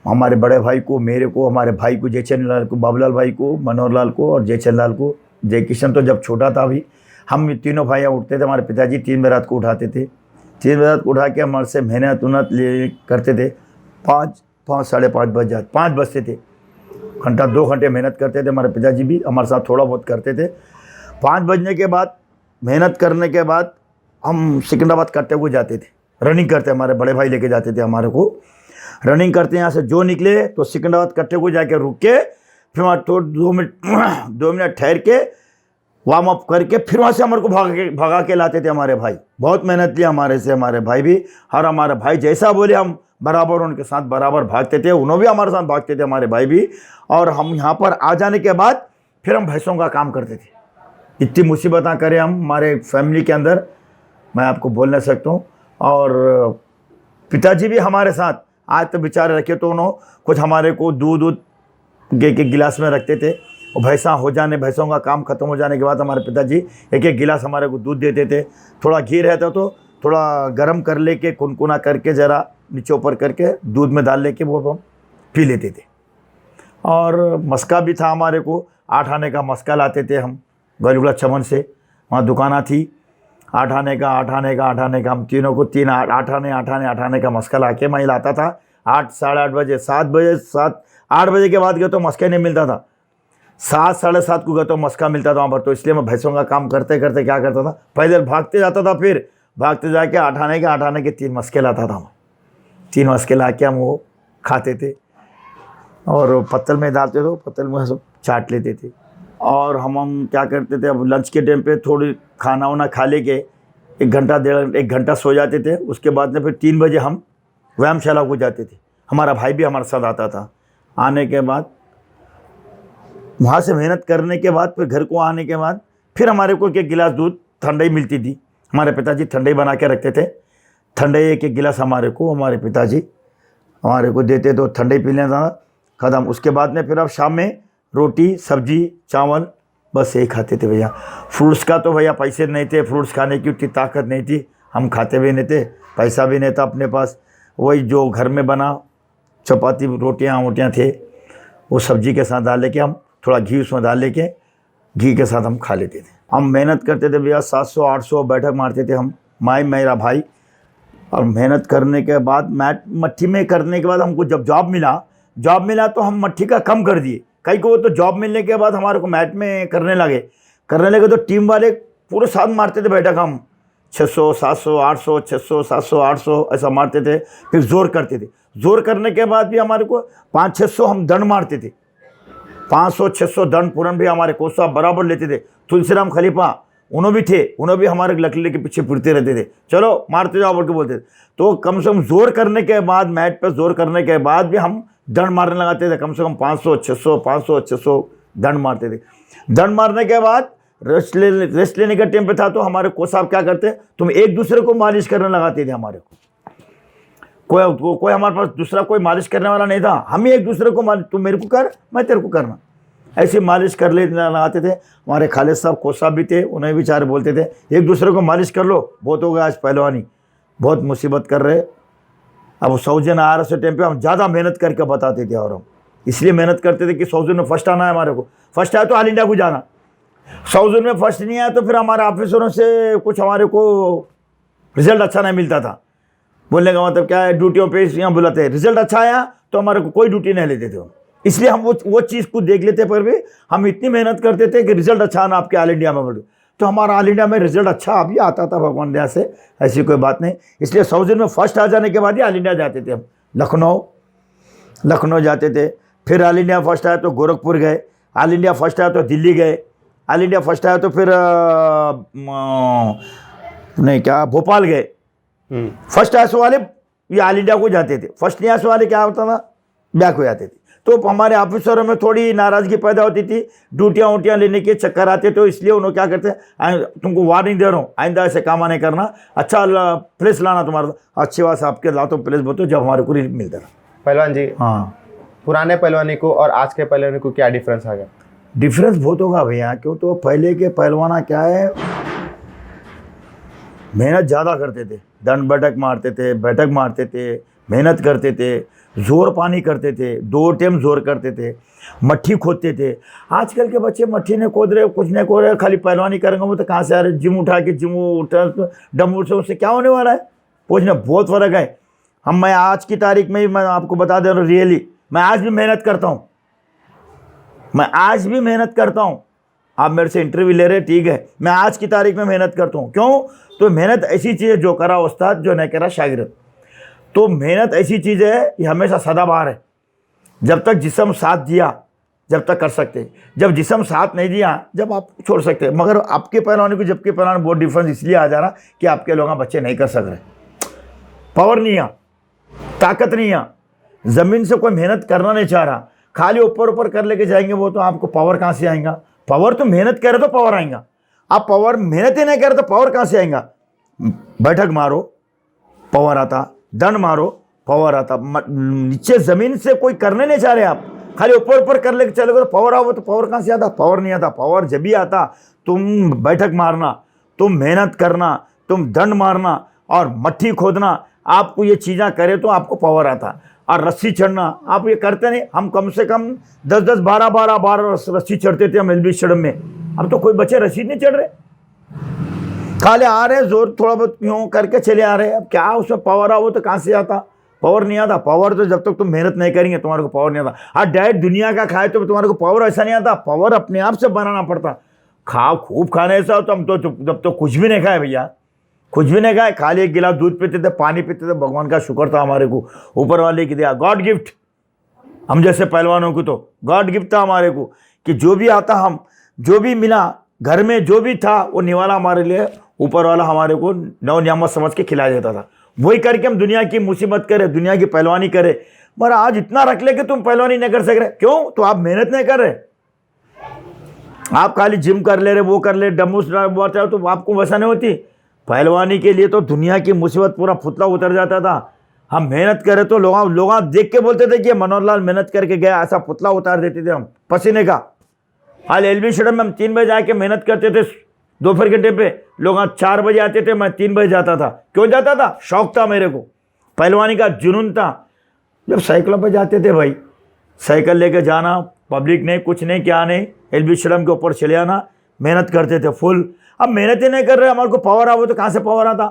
B: हमारे बड़े भाई को, मेरे को, हमारे भाई को, जयचंद लाल को, बाबूलाल भाई को, मनोहर लाल को और जयचंद लाल को। जय किशन तो जब छोटा था अभी, हम तीनों भाइयाँ उठते थे, हमारे पिताजी 3 बजे रात को उठाते थे। 3 बजे रात को उठा के हमारे से मेहनत उन्नत ले करते थे। 5 साढ़े 5 बज जाते, 5 बजते थे, घंटा 2 घंटे मेहनत करते थे। हमारे पिताजी भी हमारे साथ थोड़ा बहुत करते थे। 5 बजने के बाद, मेहनत करने के बाद हम सिकंदराबाद करते हुए जाते थे, रनिंग करते, हमारे बड़े भाई लेके जाते थे हमारे को। रनिंग करते यहाँ से जो निकले तो सिकंदराबाद करते हुए जाके रुक के, फिर वहाँ तो 2 मिनट ठहर के वार्म अप करके फिर वहाँ से हमारे को भगा के लाते थे हमारे भाई। बहुत मेहनत लिया हमारे से हमारे भाई भी, और हमारे भाई जैसा बोले हम बराबर उनके साथ बराबर भागते थे, उन्होंने भी हमारे साथ भागते थे हमारे भाई भी। और हम यहाँ पर आ जाने के बाद फिर हम भैंसों का काम करते थे। इतनी मुसीबतें करें हम हमारे फैमिली के अंदर, मैं आपको बोल नहीं सकता हूँ। और पिताजी भी हमारे साथ आज तो बेचारे रखे, तो उन्होंने कुछ हमारे को दूध के गिलास में रखते थे। और भैंसों का काम खत्म हो जाने के बाद हमारे पिताजी एक गिलास हमारे को दूध देते थे। थोड़ा घी रहता तो थोड़ा गर्म कर लेके, कुनकुना करके, ज़रा नीचे ऊपर करके दूध में डाल लेके वो हम पी लेते थे। और मस्का भी था हमारे को, 8 आने का मस्का लाते थे हम गलीगुड़ा चमन से, वहाँ दुकाना थी। 8 आने का हम तीनों को 8 आने का मस्का ला के मैं लाता था। 8 साढ़े 8 बजे, 8 बजे के बाद गए तो मस्का नहीं मिलता था। 7 साढ़े 7 को गए तो मस्का मिलता था वहाँ पर। तो इसलिए मैं भैंसों का काम करते करते क्या करता था, पैदल भागते जाता था, फिर भागते जाके 8 आने के 3 मस्के लाता था मैं। 3 मस्के ला के हम वो खाते थे और पत्तल में डालते थे, पत्तल में सब चाट लेते थे। और हम क्या करते थे, अब लंच के टाइम पे थोड़ी खाना वाना खा लेके 1 घंटा सो जाते थे। उसके बाद में फिर 3 बजे हम व्यायामशाला को जाते थे। हमारा भाई भी हमारे साथ आता था। आने के बाद वहाँ से मेहनत करने के बाद फिर घर को आने के बाद फिर हमारे को 1 गिलास दूध ठंडाई मिलती थी। हमारे पिताजी ठंडाई बना के रखते थे। ठंडाई 1 गिलास हमारे पिताजी हमारे को देते तो ठंडाई पी लेना था, ख़त्म। उसके बाद में फिर अब शाम में रोटी सब्जी चावल बस यही खाते थे भैया। फ्रूट्स का तो भैया पैसे नहीं थे, फ्रूट्स खाने की उतनी ताकत नहीं थी, हम खाते भी नहीं थे, पैसा भी नहीं था अपने पास। वही जो घर में बना चपाती रोटियाँ थे, वो सब्जी के साथ डाल लेके हम थोड़ा घी उसमें डाल लेके घी के साथ हम खा लेते थे। हम मेहनत करते थे भैया, 700-800 बैठक मारते थे हम, मेरा भाई। और मेहनत करने के बाद मट्ठी में करने के बाद हमको जब जॉब मिला तो हम मट्ठी का कम कर दिए। कई को तो जॉब मिलने के बाद हमारे को मैट में करने लगे तो टीम वाले पूरे साथ मारते थे बैठक। हम 600 700 800 600 700 800 ऐसा मारते थे। फिर जोर करते थे। जोर करने के बाद भी हमारे को 500-600 हम दंड मारते थे। 500-600 दंड पूरन भी हमारे कोच साहब बराबर लेते थे। तुलसीराम खलीफा उन्होंने भी थे, उन्होंने भी हमारे लकड़ी के पीछे फिरते रहते थे, चलो मारते जाओ बोल के बोलते थे। तो कम से कम जोर करने के बाद, मैट पर जोर करने के बाद भी हम दंड मारने लगाते थे। कम से कम 500-600 दंड मारते थे। दंड मारने के बाद रेस्ट लेने का टाइम पे था तो हमारे कोच साहब क्या करते, तुम एक दूसरे को मालिश करने लगाते थे। हमारे को कोई हमारे पास दूसरा कोई मालिश करने वाला नहीं था, हम ही एक दूसरे को मालिश, तुम मेरे को कर मैं तेरे को करना, ऐसे मालिश कर ले लगाते थे। हमारे खालिद साहब कोच साहब भी थे, उन्हें भी बेचारे बोलते थे एक दूसरे को मालिश कर लो, बहुत हो गया आज पहलवानी, बहुत मुसीबत कर रहे। अब 100 जन आ रहे टाइम पे हम ज़्यादा मेहनत करके बताते थे। और हम इसलिए मेहनत करते थे कि 100 जन में फर्स्ट आना है। हमारे को फर्स्ट आया तो ऑल इंडिया को जाना, 100 जन में फर्स्ट नहीं आया तो फिर हमारे ऑफिसरों से कुछ हमारे को रिजल्ट अच्छा नहीं मिलता था। बोलने का मतलब क्या है, ड्यूटियों पे यहाँ बुलाते हैं, रिजल्ट अच्छा आया तो हमारे को कोई ड्यूटी नहीं लेते थे। इसलिए हम वो चीज़ को देख लेते, पर भी हम इतनी मेहनत करते थे कि रिजल्ट अच्छा आना आपके ऑल इंडिया में बोले तो हमारा ऑल इंडिया में रिजल्ट अच्छा अभी आता था भगवान दया से, ऐसी कोई बात नहीं। इसलिए 100 जन में फर्स्ट आ जाने के बाद ही ऑल इंडिया जाते थे हम। लखनऊ जाते थे, फिर ऑल इंडिया फर्स्ट आया तो गोरखपुर गए, ऑल इंडिया फर्स्ट आया तो दिल्ली गए, ऑल इंडिया फर्स्ट आया तो फिर भोपाल गए। फर्स्ट आने वाले ये ऑल इंडिया को जाते थे, फर्स्ट नहीं आने वाले क्या होता था, बैक हो जाते थे। तो हमारे ऑफिसरों में थोड़ी नाराज़गी पैदा होती थी, ड्यूटियाँ लेने के चक्कर आते। तो इसलिए उन्होंने क्या करते हैं, तुमको वार्निंग दे रहा हूँ, आइंदा ऐसे काम नहीं करना, अच्छा प्लेस लाना तुम्हारा, अच्छी बात आपके लाओ तो प्लेस बोतो जब हमारे को मिलता था।
A: पहलवान जी,
B: हाँ,
A: पुराने पहलवानी को और आज के पहलवानी को क्या डिफरेंस आ गया?
B: डिफरेंस बहुत होगा भैया, क्यों तो पहले के पहलवाना क्या है, मेहनत ज़्यादा करते थे, दंड बैठक मारते थे, मेहनत करते थे, जोर पानी करते थे, 2 टाइम जोर करते थे, मट्ठी खोदते थे। आजकल के बच्चे मट्ठी नहीं खोद रहे, कुछ नहीं खोद रहे, खाली पहलवानी करेंगे वो तो कहाँ से आ रहे, जिम उठा तो डम्बल से उससे क्या होने वाला है, पूछना बहुत फ़र्क है। मैं आज की तारीख में ही मैं आपको बता दे रहा हूँ, रियली मैं आज भी मेहनत करता हूँ, आप मेरे से इंटरव्यू ले रहे, ठीक है, मैं आज की तारीख में मेहनत करता हूँ। क्यों? तो मेहनत ऐसी चीज़ है, जो करा उस्ताद जो नहीं करा शागिर्द। तो मेहनत ऐसी चीज़ है, ये हमेशा सदाबहार है। जब तक जिस्म साथ दिया जब तक कर सकते, जब जिस्म साथ नहीं दिया जब आप छोड़ सकते। मगर आपके पहलवानी को जबकि पहलवान बहुत डिफरेंस इसलिए आ जा रहा कि आपके लोग बच्चे नहीं कर सक रहे, पावर नहीं है, ताकत नहीं है, ज़मीन से कोई मेहनत करना नहीं चाह रहा, खाली ऊपर कर लेके जाएंगे वो, तो आपको पावर कहाँ से आएगा? पावर तो मेहनत करे तो पावर आएगा, आप पावर मेहनत ही नहीं करे तो पावर कहाँ से आएगा? बैठक मारो पावर आता, दंड मारो पावर आता, नीचे ज़मीन से कोई करने नहीं चाह रहे, आप खाली ऊपर कर लेके चलोगे तो पावर आओ, तो पावर कहाँ से आता? पावर नहीं आता। पावर जब भी आता, तुम बैठक मारना, तुम मेहनत करना, तुम दंड मारना और मट्ठी खोदना, आपको ये चीज़ें करे तो आपको पावर आता। और रस्सी चढ़ना आप ये करते नहीं, हम कम से कम 10-10 12-12 बार रस्सी चढ़ते थे हम एलबी स्टेडियम में। अब तो कोई बच्चे रस्सी नहीं चढ़ रहे, खाली आ रहे जोर थोड़ा बहुत यूँ करके चले आ रहे। अब क्या उसमें पावर आ, वो तो कहाँ से आता? पावर नहीं आता। पावर तो जब तक तुम मेहनत नहीं करेंगे तुम्हारे को पावर नहीं आता। हाँ, डाइट दुनिया का खाए तो तुम्हारे को पावर ऐसा नहीं आता, पावर अपने आप से बनाना पड़ता। खूब खाने ऐसा तो हम तो जब तो कुछ भी नहीं खाए भैया, कुछ भी नहीं खाए, खाली एक गिलास दूध पीते थे, पानी पीते थे। भगवान का शुक्र था हमारे को, ऊपर वाले की दिया, गॉड गिफ्ट। हम जैसे पहलवानों को तो गॉड गिफ्ट था हमारे को, कि जो भी आता, हम जो भी मिला घर में, जो भी था वो निवाला हमारे लिए ऊपर वाला हमारे को नौ नियामत समझ के खिला देता था। वही करके हम दुनिया की मुसीबत करे, दुनिया की पहलवानी करे। मगर आज इतना रख ले कि तुम पहलवानी नहीं कर सक रहे, क्यों? तो आप मेहनत नहीं कर रहे, आप खाली जिम कर ले रहे, वो कर ले, डमूस बोलते हो, तो आपको वैसा नहीं होती। पहलवानी के लिए तो दुनिया की मुसीबत पूरा फुतला उतर जाता था। हम मेहनत करें तो लोग देख के बोलते थे कि मनोहर लाल मेहनत करके गया, ऐसा पुतला उतार देते थे हम पसीने का। हाल एलबी स्टेडियम में हम 3 बजे आके मेहनत करते थे, दोपहर के टाइम पे लोग 4 बजे आते थे, मैं 3 बजे जाता था। क्यों जाता था? शौक था मेरे को, पहलवानी का जुनून था। जब साइकिलों पे जाते थे भाई, साइकिल लेके जाना, पब्लिक नहीं, कुछ नहीं, क्या नहीं, एलबी स्टेडियम के ऊपर चले आना, मेहनत करते थे फुल। अब मेहनत ही नहीं कर रहे, हमारे को पावर आ, वो तो कहाँ से पावर आता?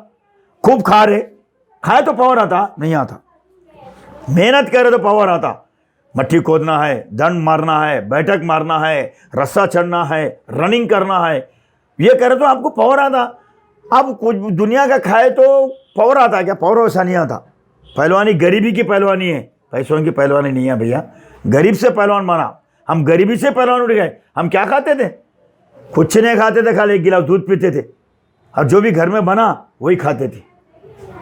B: खूब खा रहे, खाए तो पावर आता नहीं आता, मेहनत करे तो पावर आता। मट्टी खोदना है, दंड मारना है, बैठक मारना है, रस्सा चढ़ना है, रनिंग करना है, ये करे तो आपको पावर आता। अब कुछ दुनिया का खाए तो पावर आता क्या? पावर वैसा नहीं आता। पहलवानी गरीबी की पहलवानी है, पैसों की पहलवानी नहीं है भैया। गरीब से पहलवान बना, हम गरीबी से पहलवान उठ गए। हम क्या खाते थे? कुछ नहीं खाते थे, खाली 1 गिलास दूध पीते थे, और जो भी घर में बना वही खाते थे।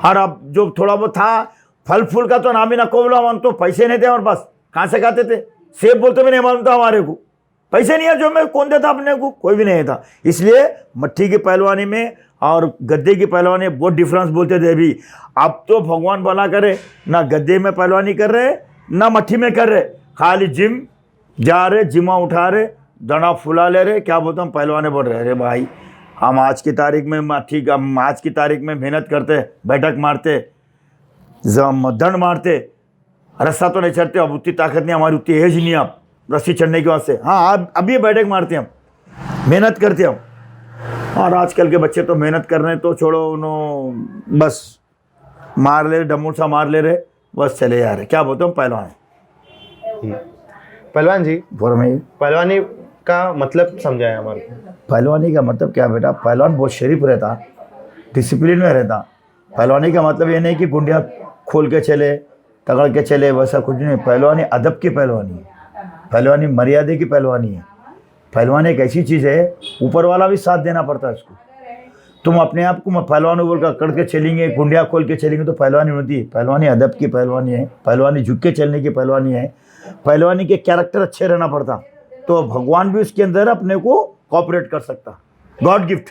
B: और अब जो थोड़ा बहुत था, फल फूल का तो नाम ही ना को बोला, हम तो पैसे नहीं थे हमारे पास, कहाँ से खाते थे? सेब बोलते भी नहीं मालूम था हमारे को, पैसे नहीं है जो मैं कौन देता अपने को? कोई भी नहीं था। इसलिए मट्टी की पहलवानी में और गद्दे की पहलवानी बहुत डिफरेंस बोलते थे अभी। अब तो भगवान भला करे, ना गद्दे में पहलवानी कर रहे, ना मट्टी में कर रहे, खाली जिम जा रहे, जिमा उठा रहे, दड़ा फुला ले रहे, क्या बोलते हम पहलवाने बोल रहे। अरे भाई, हम आज की तारीख में हम आज की तारीख में मेहनत करते, बैठक मारते, दंड मारते, रस्सा तो नहीं चढ़ते, अब उतनी ताकत नहीं हमारी, उतनी एज नहीं अब रस्सी चढ़ने के वास्ते। हाँ, अब ये बैठक मारते हम, मेहनत करते हम। और आजकल के बच्चे तो मेहनत कर रहे हैं तो छोड़ो, उन्होंने बस मार ले, डमूसा मार ले रहे, बस चले जा रहे। क्या बोलते हम पहलवान?
A: पहलवान जी,
B: फॉरमें
A: पहलवानी का मतलब समझाए हमारे को।
B: पहलवानी का मतलब क्या बेटा? पहलवान बहुत शरीफ रहता, डिसिप्लिन में रहता। पहलवानी का मतलब ये नहीं कि गुंडिया खोल के चले, तगड़ के चले, वैसा कुछ नहीं। पहलवानी अदब की पहलवानी है, पहलवानी मर्यादे की पहलवानी है। पहलवानी एक ऐसी चीज़ है, ऊपर वाला भी साथ देना पड़ता है उसको। तुम अपने आप को पहलवान बोल कर कड़ के चलेंगे, गुंडिया खोल के चलेंगे तो पहलवानी होती है। पहलवानी अदब की पहलवानी है, पहलवानी झुक के चलने की पहलवानी है। पहलवानी के कैरेक्टर अच्छे रहना पड़ता, तो भगवान भी उसके अंदर अपने को कॉपरेट कर सकता, गॉड गिफ्ट।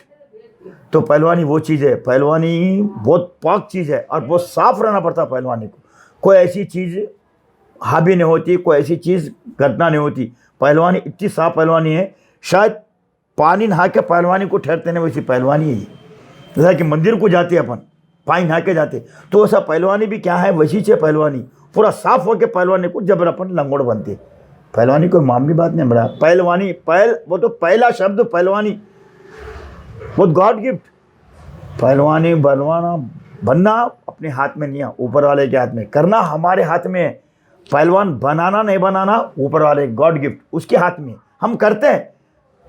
B: तो पहलवानी वो चीज़ है, पहलवानी बहुत पाक चीज़ है, और बहुत साफ रहना पड़ता पहलवानी को। कोई ऐसी चीज़ हावी नहीं होती, कोई ऐसी चीज़ घटना नहीं होती। पहलवानी इतनी साफ पहलवानी है, शायद पानी नहा के पहलवानी को ठहरते नहीं, वैसी पहलवानी है। जैसा कि मंदिर को जाते अपन, पानी नहा के जाते, तो ऐसा पहलवानी भी क्या है, वैसी है पहलवानी। पूरा साफ होकर पहलवानी को जब अपन लंगोड़ बनते, पहलवानी कोई मामूली बात नहीं बड़ा। पहलवानी वो तो पहला शब्द पहलवानी, वो गॉड गिफ्ट। पहलवानी बनना अपने हाथ में नहीं है, ऊपर वाले के हाथ में। करना हमारे हाथ में है। पहलवान बनाना नहीं बनाना ऊपर वाले गॉड गिफ्ट, उसके हाथ में। हम करते हैं,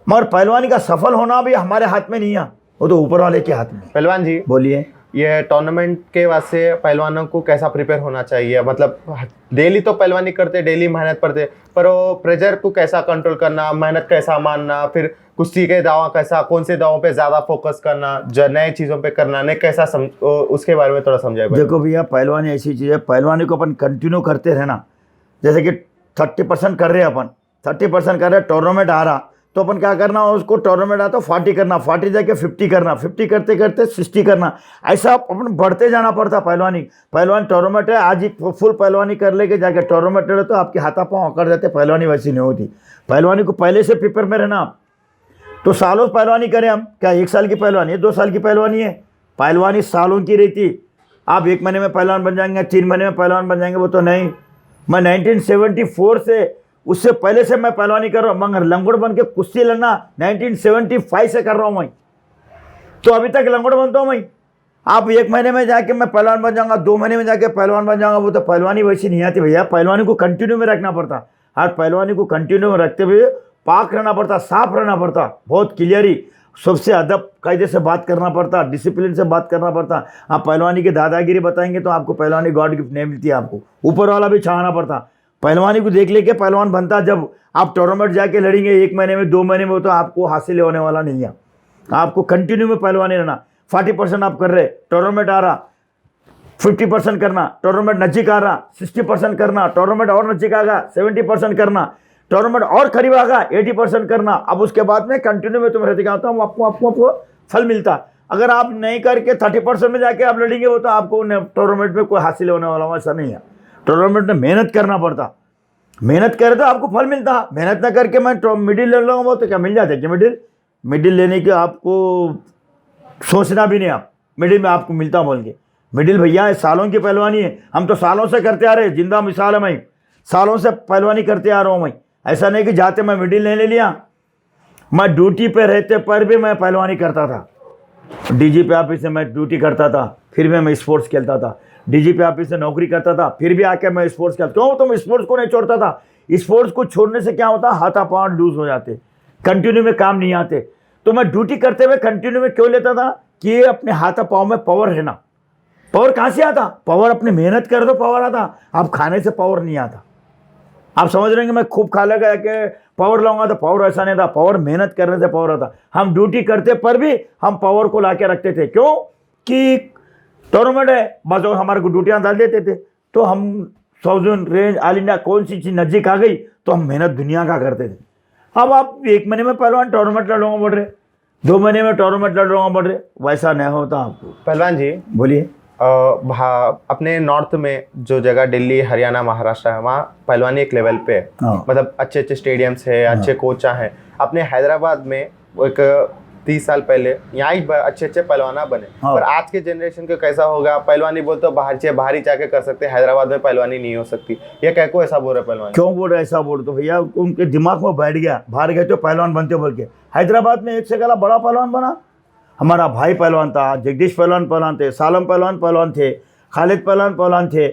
B: मगर पहलवानी का सफल होना भी हमारे हाथ में नहीं है, वो तो ऊपर वाले के हाथ में।
A: पहलवान जी
B: बोलिए,
A: ये टूर्नामेंट के वास्ते पहलवानों को कैसा प्रिपेयर होना चाहिए? मतलब डेली तो पहलवानी करते, डेली मेहनत करते, पर वो प्रेशर को कैसा कंट्रोल करना, मेहनत कैसा मानना, फिर कुश्ती के दावा कैसा, कौन से दावों पे ज़्यादा फोकस करना, जो नए चीज़ों पे करना, नहीं कैसा उसके बारे में थोड़ा समझाए।
B: देखो भैया, पहलवानी ऐसी चीज़ है, पहलवानी को अपन कंटिन्यू करते रहना। जैसे कि 30% कर रहे हैं अपन, 30% कर रहे हैं, टूर्नामेंट आ रहा तो अपन क्या करना, उसको टूर्नामेंट आता 40 करना, 40 जाके 50 करना, 50 करते करते 60 करना, ऐसा अपन बढ़ते जाना पड़ता। पहलवानी टूर्नामेंट है, आज ही फुल पहलवानी कर लेके जाके टूर्नामेंट रहे तो आपके हाथा पाँव अकड़ जाते। पहलवानी वैसी नहीं होती। पहलवानी को पहले से प्रिपेयर में रहना। तो सालों पहलवानी करें हम, क्या 1 साल की पहलवानी है, 2 साल की पहलवानी है? पहलवानी सालों की रहती। आप 1 महीने में पहलवान बन जाएंगे, 3 महीने में पहलवान बन जाएंगे, वो तो नहीं। मैं 1974 से, उससे पहले से मैं पहलवानी कर रहा हूँ, मगर लंगोड़ बन के कुश्ती लड़ना 1975 से कर रहा हूँ मैं, तो अभी तक लंगोड़ बनता हूँ मैं। आप 1 महीने में जाके मैं पहलवान बन जाऊँगा, 2 महीने में जाके पहलवान बन जाऊँगा, वो तो पहलवानी वैसी नहीं आती भैया। पहलवानी को कंटिन्यू में रखना पड़ता, हर पहलवानी को कंटिन्यू में रखते हुए पाक रहना पड़ता, साफ रहना पड़ता, बहुत क्लियरी। सबसे अदब कायदे से बात करना पड़ता, डिसिप्लिन से बात करना पड़ता। आप पहलवानी की दादागिरी बताएंगे तो आपको पहलवानी गॉड गिफ्ट नहीं मिलती, आपको ऊपर वाला भी चाहना पड़ता। पहलवानी को देख लेके पहलवान बनता जब आप टूर्नामेंट जाके लड़ेंगे 1 महीने में 2 महीने में, तो आपको हासिल होने वाला नहीं है। आपको कंटिन्यू में पहलवानी रहना। 40% आप कर रहे, टूर्नामेंट आ रहा 50% करना, टूर्नामेंट नजदीक आ रहा 60% करना, टूर्नामेंट और नजदीक आगा 70% करना, टूर्नामेंट और करीब आगा 80% करना। अब उसके बाद में कंटिन्यू में तुम रहते आता हूँ, आपको फल मिलता। अगर आप नहीं करके 30% में जाके आप लड़ेंगे वो तो आपको टूर्नामेंट में कोई हासिल होने वाला ऐसा नहीं है। टूर्नामेंट में मेहनत करना पड़ता, मेहनत करे तो आपको फल मिलता। मेहनत ना करके मैं मिडिल ले लूँगा वो तो क्या मिल जाता है कि मिडिल लेने के आपको सोचना भी नहीं, आप मिडिल में आपको मिलता बोल के। मिडिल भैया है, सालों की पहलवानी है, हम तो सालों से करते आ रहे, जिंदा मिसाल है मैं, सालों से पहलवानी करते आ रहा हूँ मैं। ऐसा नहीं कि जाते मैं मिडिल नहीं ले लिया, मैं ड्यूटी पे रहते पर भी मैं पहलवानी करता था। डीजीपी ऑफिस से मैं ड्यूटी करता था, फिर भी मैं स्पोर्ट्स खेलता था। डीजीपी ऑफिस से नौकरी करता था, फिर भी आके मैं स्पोर्ट्स खेलता। क्यों? तो मैं स्पोर्ट्स को नहीं छोड़ता था। स्पोर्ट्स को छोड़ने से क्या होता, हाथापांव लूज हो जाते, कंटिन्यू में काम नहीं आते। तो मैं ड्यूटी करते हुए कंटिन्यू में क्यों लेता था कि अपने हाथापांव में पावर रहना। पावर कहाँ से आता? पावर अपने मेहनत कर दो पावर आता, आप खाने से पावर नहीं आता। आप समझ रहे हैं कि मैं खूब खा लगा के पावर लाऊंगा तो पावर ऐसा नहीं था, पावर मेहनत करने से पावर आता। हम ड्यूटी करते पर भी हम पावर को ला के रखते थे। क्यों? कि टूर्नामेंट है, बस हमारे को ड्यूटियाँ डाल देते थे। तो हम साउथर्न रेंज ऑल इंडिया कौन सी चीज़ नज़दीक आ गई तो हम मेहनत दुनिया का करते थे। अब आप 1 महीने में पहलवान टूर्नामेंट लड़ूंगा बोल रहे, 2 महीने में टूर्नामेंट लड़ूंगा बोल रहे, वैसा नहीं होता आपको।
A: पहलवान जी
B: बोलिए।
A: अपने नॉर्थ में जो जगह दिल्ली हरियाणा महाराष्ट्र है वहाँ पहलवानी एक लेवल पे है, मतलब अच्छे अच्छे स्टेडियम्स है, अच्छे कोचा हैं। अपने हैदराबाद में एक 30 साल पहले यहाँ ही अच्छे अच्छे पहलवाना बने, पर आज के जनरेशन को कैसा होगा, पहलवानी बोल तो बाहर ही जाके कर सकते, हैदराबाद में पहलवानी नहीं हो सकती। ये क्या को ऐसा बोल रहे पहलवान?
B: क्यों बोल रहे ऐसा? बोल तो भैया उनके दिमाग में बैठ गया, बाहर गए तो पहलवान बनते बोल के। हैदराबाद में एक से गला बड़ा पहलवान बना, हमारा भाई पहलवान था, जगदीश पहलवान थे, सालम पहलवान थे, खालिद पहलवान थे,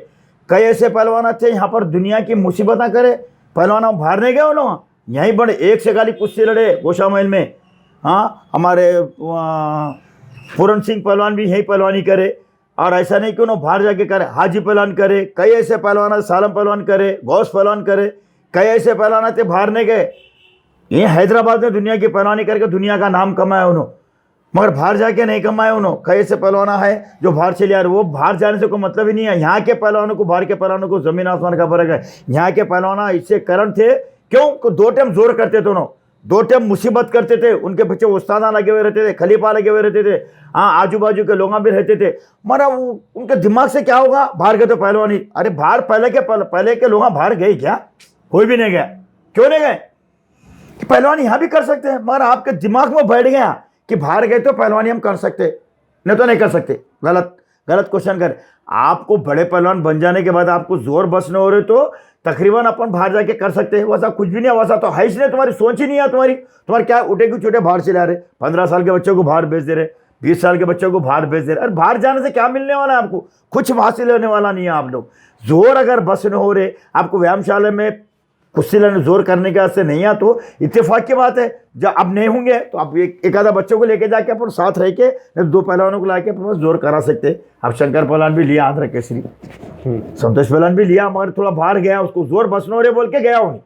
B: कई ऐसे पहलवान थे। यहाँ पर दुनिया की मुसीबत ना करे, पहलवान हम बाहर नहीं गए ना, यहीं बड़े एक से गाली कुश्ती लड़े गोशा महल में। हाँ, हमारे पूरन सिंह पहलवान भी यहीं पहलवानी करे, और ऐसा नहीं कि उन्होंने बाहर जाके करे। हाजी पहलवान करे, कई ऐसे पहलवान, सालम पहलवान करे, गौस पहलवान करे, कई ऐसे पहलवान थे बाहर नहीं गए। ये हैदराबाद में दुनिया की पहलवानी करके दुनिया का नाम कमाया उन्होंने, मगर बाहर जाके नहीं कमाए उन्होंने। कई ऐसे पहलवाना है जो बाहर चले आ रहे, वो बाहर जाने से कोई मतलब ही नहीं है। यहाँ के पहलवानों को बाहर के पहलवानों को जमीन आसमान का फर्क है। यहाँ के पहलवाना इससे करंट थे, क्यों? 2 टाइम जोर करते थे उन्होंने, 2 टाइम मुसीबत करते थे, उनके पीछे उस्तादा लगे हुए रहते थे, खलीफा लगे हुए रहते थे, हाँ आजू बाजू के लोग भी रहते थे। मरा उनके दिमाग से क्या होगा, बाहर गए तो पहलवानी। अरे बाहर पहले के लोग बाहर गए क्या? कोई भी नहीं गया। क्यों नहीं गए? पहलवानी यहाँ भी कर सकते हैं, मगर आपके दिमाग में बैठ गया कि बाहर गए तो पहलवानी हम कर सकते, नहीं तो नहीं कर सकते। गलत क्वेश्चन कर। आपको बड़े पहलवान बन जाने के बाद आपको जोर बस न हो रहे तो तकरीबन अपन बाहर जाके कर सकते हैं। वैसा कुछ भी नहीं, वैसा तो है इसलिए तुम्हारी सोच ही नहीं है। तुम्हारी क्या उठे क्यों छोटे बाहर चले आ रहे, 15 साल के बच्चों को बाहर भेज दे रहे, 20 साल के बच्चों को बाहर भेज दे रहे। अरे बाहर जाने से क्या मिलने वाला है आपको? कुछ हासिल होने वाला नहीं है। आप लोग जोर अगर बस न हो रहे, आपको व्यायामशाला में कुश्ती लड़ने जोर करने के वास्ते नहीं आ, तो इत्तेफाक की बात है। जब अब नहीं होंगे तो आप एक आधा बच्चों को लेके जाके अपन साथ रह के 2 पहलवानों को लाके अपन जोर करा सकते। अब शंकर पहलवान भी लिया आंध्र केसरी, संतोष पहलवान भी लिया, मगर थोड़ा बाहर गया, उसको जोर बसनो रे बोल के गया हूँ,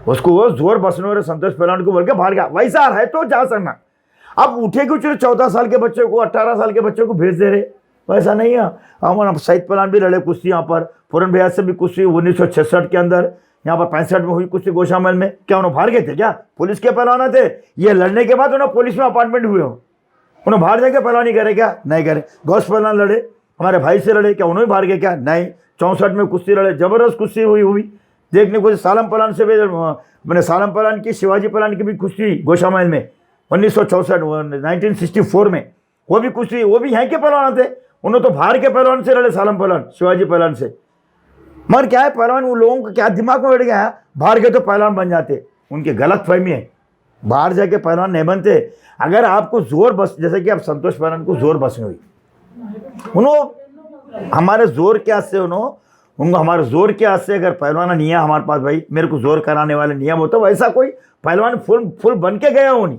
B: उसको वो जोर बसनो रे संतोष पहलवान को बोल के बाहर गया। वैसा है तो जा सकना। अब उठे कुछ 14 साल के बच्चों को, 18 साल के बच्चों को भेज दे रहे, वैसा नहीं है। हमारा सईद पहलवान भी लड़े कुश्ती यहाँ पर, पूरन भैया से भी कुश्ती 1966 के अंदर, यहाँ पर 65 में हुई कुश्ती गोशा महल में। क्या उन्होंने बाहर गए थे क्या? पुलिस के पहलवान थे, ये लड़ने के बाद उन्होंने पुलिस में अपॉइंटमेंट हुए हो, उन्होंने बाहर जाके पहलवानी करे क्या? नहीं करे। गौस पहलवान लड़े, हमारे भाई से लड़े, क्या उन्होंने बाहर गए क्या? नहीं। 64 में कुश्ती लड़े, जबरदस्त कुश्ती हुई देखने को। सालम पहलवान से भी मैंने सालम पहलवान की, शिवाजी पहलवान की भी कुश्ती गोशा महल में 1964 में, वो भी कुश्ती, वो भी यहाँ के पहलवान थे। उन्होंने तो बाहर के पहलवान से लड़े, सालम पहलवान शिवाजी पहलवान से। मगर क्या है, पहलवान वो लोगों को क्या दिमाग में बैठ गया है, बाहर गए तो पहलवान बन जाते। उनकी गलत फहमी है, बाहर जाके पहलवान नहीं बनते। अगर आपको जोर बस, जैसे कि आप संतोष पहलवान को जोर बसनी हुई, उन्होंने हमारे जोर के हाथ से, उनको हमारे जोर के हाथ से अगर पहलवान नहीं है हमारे पास, भाई मेरे को जोर कराने वाले नहीं है, वो तो वैसा कोई पहलवान फुल बन के गया हो नहीं।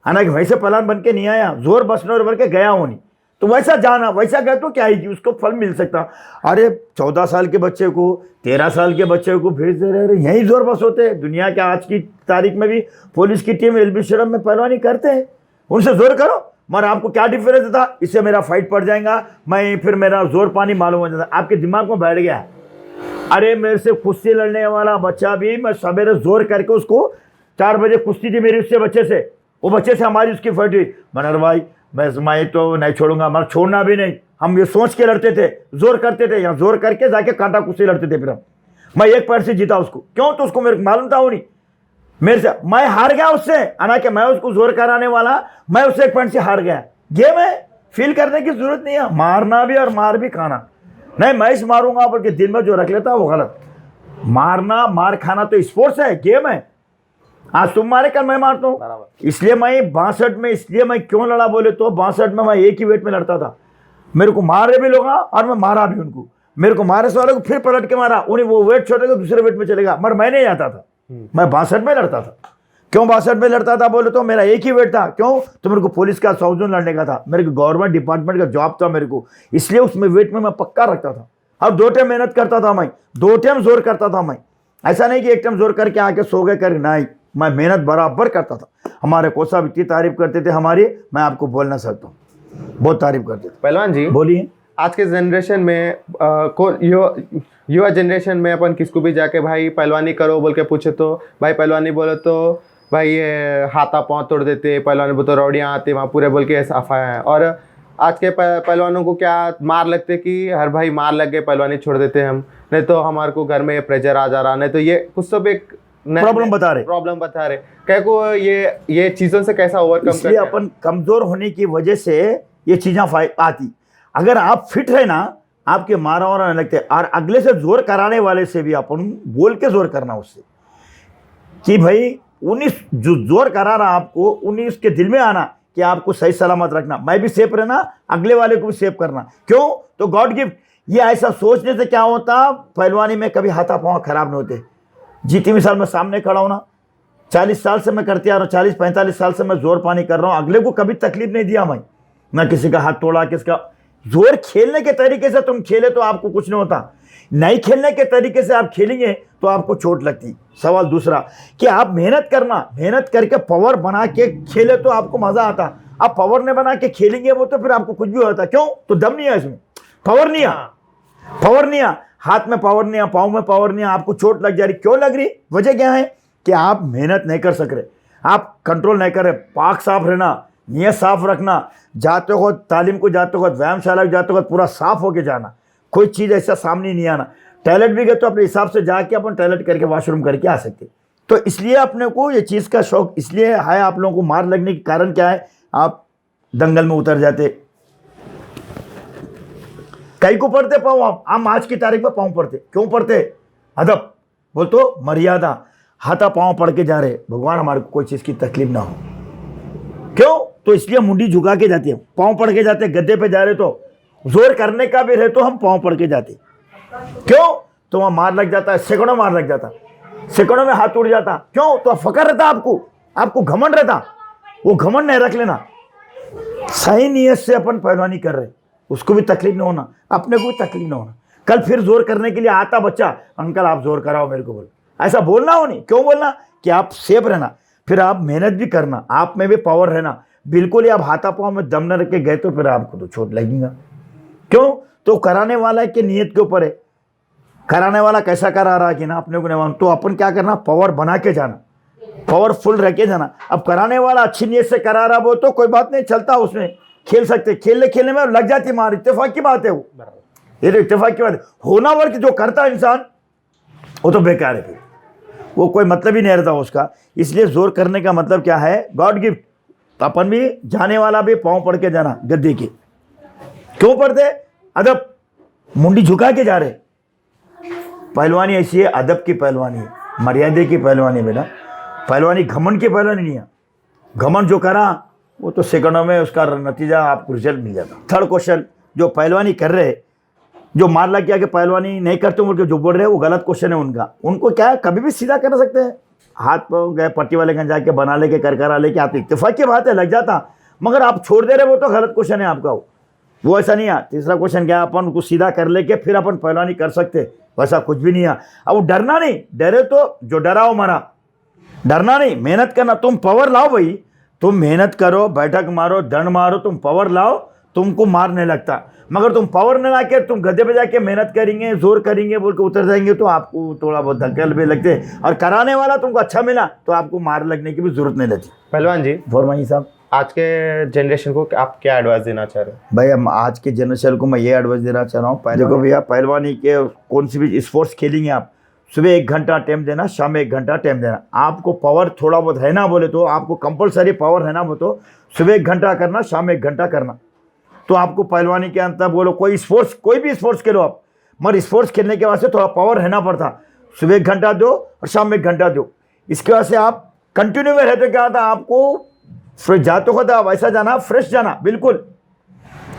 B: हालांकि वैसे पहलवान बन के नहीं आया, जोर बसनोर भर के गया हो नहीं, तो वैसा जाना वैसा गया तो क्या ही उसको फल मिल सकता। अरे 14 साल के बच्चे को, 13 साल के बच्चे को भेज दे रहे, यही जोर बस होते हैं। दुनिया के आज की तारीख में भी पुलिस की टीम एलबी स्टेडियम में पहलवानी करते हैं, उनसे जोर करो। मगर आपको क्या डिफरेंस था, इससे मेरा फाइट पड़ जाएगा, मैं फिर मेरा जोर पानी मालूम हो जाता, आपके दिमाग में बैठ गया है। अरे मेरे से कुश्ती लड़ने वाला बच्चा भी, मैं सवेरे जोर करके उसको 4 बजे कुश्ती थी मेरी उससे बच्चे से, वो बच्चे से हमारी उसकी फाइट हुई। मनर भाई मैं तो नहीं छोड़ूंगा, मगर छोड़ना भी नहीं। हम ये सोच के लड़ते थे, जोर करते थे, यहाँ जोर करके जाके कांटा कुश्ती लड़ते थे। फिर हम, मैं 1 पैर से जीता उसको, क्यों? तो उसको मेरे को मालूम था वो नहीं मेरे से, मैं हार गया उससे। हालांकि मैं उसको जोर कराने वाला, मैं उससे 1 पॉइंट से हार गया। गेम है, फील करने की जरूरत नहीं है, मारना भी और मार भी खाना नहीं। मैं इस मारूंगा बल्कि दिल में जो रख लेता है वो गलत। मारना मार खाना तो स्पोर्ट्स है, गेम है। आज तुम मारे कल मैं मारता हूँ। इसलिए मैं 62 में, इसलिए मैं क्यों लड़ा बोले तो 62 में मैं एक ही वेट में लड़ता था। मेरे को मारे भी लोग और मैं मारा भी उनको। मेरे को मारे से वाले को फिर पलट के मारा, उन्हें वो वेट छोड़ेगा दूसरे वेट में चलेगा, मगर मैं नहीं आता था। मैं 62 में लड़ता था। क्यों 62 में लड़ता था बोले तो मेरा एक ही वेट था। क्यों? तो मेरे को पुलिस का साउजन लड़ने का था, मेरे को गवर्नमेंट डिपार्टमेंट का जॉब था मेरे को, इसलिए उसमें वेट में मैं पक्का रखता था। अब 2 टाइम मेहनत करता था मैं, 2 टाइम जोर करता था मैं। ऐसा नहीं कि 1 टाइम जोर करके आके सो गए कर, नहीं, मैं मेहनत बराबर करता था। हमारे कोच साहब इतनी तारीफ करते थे हमारी, मैं आपको बोल ना सकता हूँ, बहुत तारीफ करते थे।
A: पहलवान जी
B: बोलिए।
A: आज के जनरेशन में युवा जनरेशन में अपन किसको भी जाके भाई पहलवानी करो बोल के पूछे तो भाई पहलवानी बोले तो भाई ये हाथा पाँव तोड़ देते, पहलवानी बोलते रौड़ियाँ आती वहाँ पूरे बोल के ऐसा अफवाह है। और आज के पहलवानों को क्या मार लगते कि हर भाई मार लग गए पहलवानी छोड़ देते हम, नहीं तो हमारे को घर में प्रेशर आ जा रहा, नहीं तो ये कुछ तो भी प्रॉब्लम बता रहे क्या को ये चीज़ों से कैसा ओवरकम
B: इसलिए अपन कमजोर होने की वजह से ये चीज़ें आती। अगर आप फिट है ना, आपके मारा वारा नहीं लगते। और अगले से जोर कराने वाले से भी अपन बोल के जोर करना उससे कि भाई 19 जो जोर करा रहा आपको 19 के दिल में आना कि आपको सही सलामत रखना, मैं भी सेफ रहना, अगले वाले को भी सेफ करना। क्यों? तो गॉड गिफ्ट। ये ऐसा सोचने से क्या होता, पहलवानी में कभी हाथापाँव खराब नहीं होते। जीती मिसाल मैं सामने खड़ा हूं ना, 40 साल से मैं करते आ रहा हूँ, 40-45 साल से मैं जोर पानी कर रहा हूँ, अगले को कभी तकलीफ नहीं दिया मैं, ना किसी का हाथ तोड़ा, किसका। जोर खेलने के तरीके से तुम खेले तो आपको कुछ नहीं होता, नहीं खेलने के तरीके से आप खेलेंगे तो आपको चोट लगती। सवाल दूसरा कि आप मेहनत करना, मेहनत करके पावर बना के खेले तो आपको मजा आता। आप पावर नहीं बना के खेलेंगे वो तो फिर आपको कुछ भी होता। क्यों? तो दम नहीं है इसमें, पावर नहीं है, पावर नहीं है, हाथ में पावर नहीं है, पाँव में पावर नहीं है, आपको चोट लग जा रही। क्यों लग रही? वजह क्या है कि आप मेहनत नहीं कर सक रहे, आप कंट्रोल नहीं कर रहे। पाक साफ रहना, नीयत साफ रखना, जाते हो तालीम को जाते हो, व्यायामशाला को जाते हो, पूरा साफ होके जाना, कोई चीज़ ऐसा सामने नहीं आना। टॉयलेट भी गए तो अपने हिसाब से जाके अपन टॉयलेट करके वॉशरूम करके आ सकते। तो इसलिए अपने को ये चीज़ का शौक इसलिए है। आप लोगों को मार लगने के कारण क्या है, आप दंगल में उतर जाते। कई को पढ़ते पाँव, हम आज की तारीख में पाँव पढ़ते। क्यों पढ़ते? अदब बोल तो मर्यादा, हाथा पाँव पढ़ के जा रहे, भगवान हमारे को कोई चीज़ की तकलीफ ना हो। क्यों? तो इसलिए मुंडी झुका के जाते हैं, पाँव पढ़ के जाते। गद्दे पे जा रहे तो जोर करने का भी रहे तो हम पाँव पढ़ के जाते। क्यों? तो वहाँ मार लग जाता है, सेकंडों मार लग जाता, सेकंडों में हाथ उड़ जाता। क्यों? तो फकर रहता आपको घमंड रहता, वो घमंड नहीं रख लेना। सही नीयत से अपन पहलवानी कर रहे, उसको भी तकलीफ न होना, अपने को भी तकलीफ न होना। कल फिर जोर करने के लिए आता बच्चा, अंकल आप जोर कराओ मेरे को, बोल ऐसा बोलना हो नहीं। क्यों बोलना? कि आप सेफ रहना, फिर आप मेहनत भी करना, आप में भी पावर रहना। बिल्कुल ही आप हाथा पाँव में दम न रख के गए तो फिर आपको तो चोट लगेगा। क्यों? तो कराने वाला के नियत के ऊपर है, कराने वाला कैसा करा रहा कि ना अपने को नहीं। तो अपन क्या करना, पावर बना के जाना, पावरफुल रह के जाना। अब कराने वाला अच्छी नियत से करा रहा वो तो कोई बात नहीं, चलता, उसमें खेल सकते। खेलने में लग जाती मार, इत्तेफाक की बात है वो, ये तो इत्तेफाक की बात है। होना वर्क जो करता इंसान वो तो बेकार है, फिर वो कोई मतलब ही नहीं रहता उसका। इसलिए जोर करने का मतलब क्या है, गॉड गिफ्ट। तो अपन भी जाने वाला भी पाँव पड़ के जाना गद्दे के। क्यों पढ़ते? अदब, मुंडी झुका के जा रहे। पहलवानी ऐसी है, अदब की पहलवानी है, मर्यादा की पहलवानी। बेटा पहलवानी घमंड की पहलवानी नहीं है। घमंड जो करा वो तो सेकंडों में उसका नतीजा आपको रिजल्ट मिल जाता। थर्ड क्वेश्चन, जो पहलवानी कर रहे, जो मार लग गया कि पहलवानी नहीं करते उनके जो बोल रहे हैं वो गलत क्वेश्चन है उनका। उनको क्या है, कभी भी सीधा कर सकते हैं, हाथ पर गए पट्टी वाले कहीं जाके बना लेके कर लेके आप इत्तेफाक की बात है लग जाता, मगर आप छोड़ दे रहे वो तो गलत क्वेश्चन है आपका। वो ऐसा नहीं है। तीसरा क्वेश्चन क्या, अपन उसको सीधा कर लेके फिर अपन पहलवानी कर सकते, वैसा कुछ भी नहीं है। अब वो डरना नहीं, डरे तो जो डरा हो मरा, डरना नहीं, मेहनत करना। तुम पावर लाओ भाई, तुम मेहनत करो, बैठक मारो, दंड मारो, तुम पावर लाओ, तुमको मार नहीं लगता। मगर तुम पावर न ला के तुम गद्दे पे जाके मेहनत करेंगे, जोर करेंगे बोल के उतर जाएंगे तो आपको थोड़ा बहुत धक्कल भी लगते, और कराने वाला तुमको अच्छा मिला तो आपको मार लगने की भी जरूरत नहीं लगती।
A: पहलवान जी,
B: फरमाइए साहब,
A: आज के जनरेशन को आप क्या एडवाइस देना चाह रहे हैं?
B: भाई हम आज के जनरेशन को मैं ये एडवाइस देना चाह रहा हूँ, पहले को भैया पहलवानी के कौन सी भी स्पोर्ट्स खेलेंगे आप, सुबह 1 घंटा टाइम देना, शाम में 1 घंटा टाइम देना। आपको पावर थोड़ा बहुत है ना बोले तो, आपको कंपलसरी पावर है ना बोले तो सुबह 1 घंटा करना, शाम में 1 घंटा करना, तो आपको पहलवानी के अंतर बोलो कोई स्पोर्ट्स, कोई भी स्पोर्ट्स खेलो आप, मगर स्पोर्ट्स खेलने के वास्ते थोड़ा पावर रहना पड़ता। सुबह 1 घंटा दो और शाम में 1 घंटा दो, इसके वास्ते आप कंटिन्यू में रहते। क्या होता आपको फ्रेश जाते होता, आप ऐसा जाना फ्रेश जाना, बिल्कुल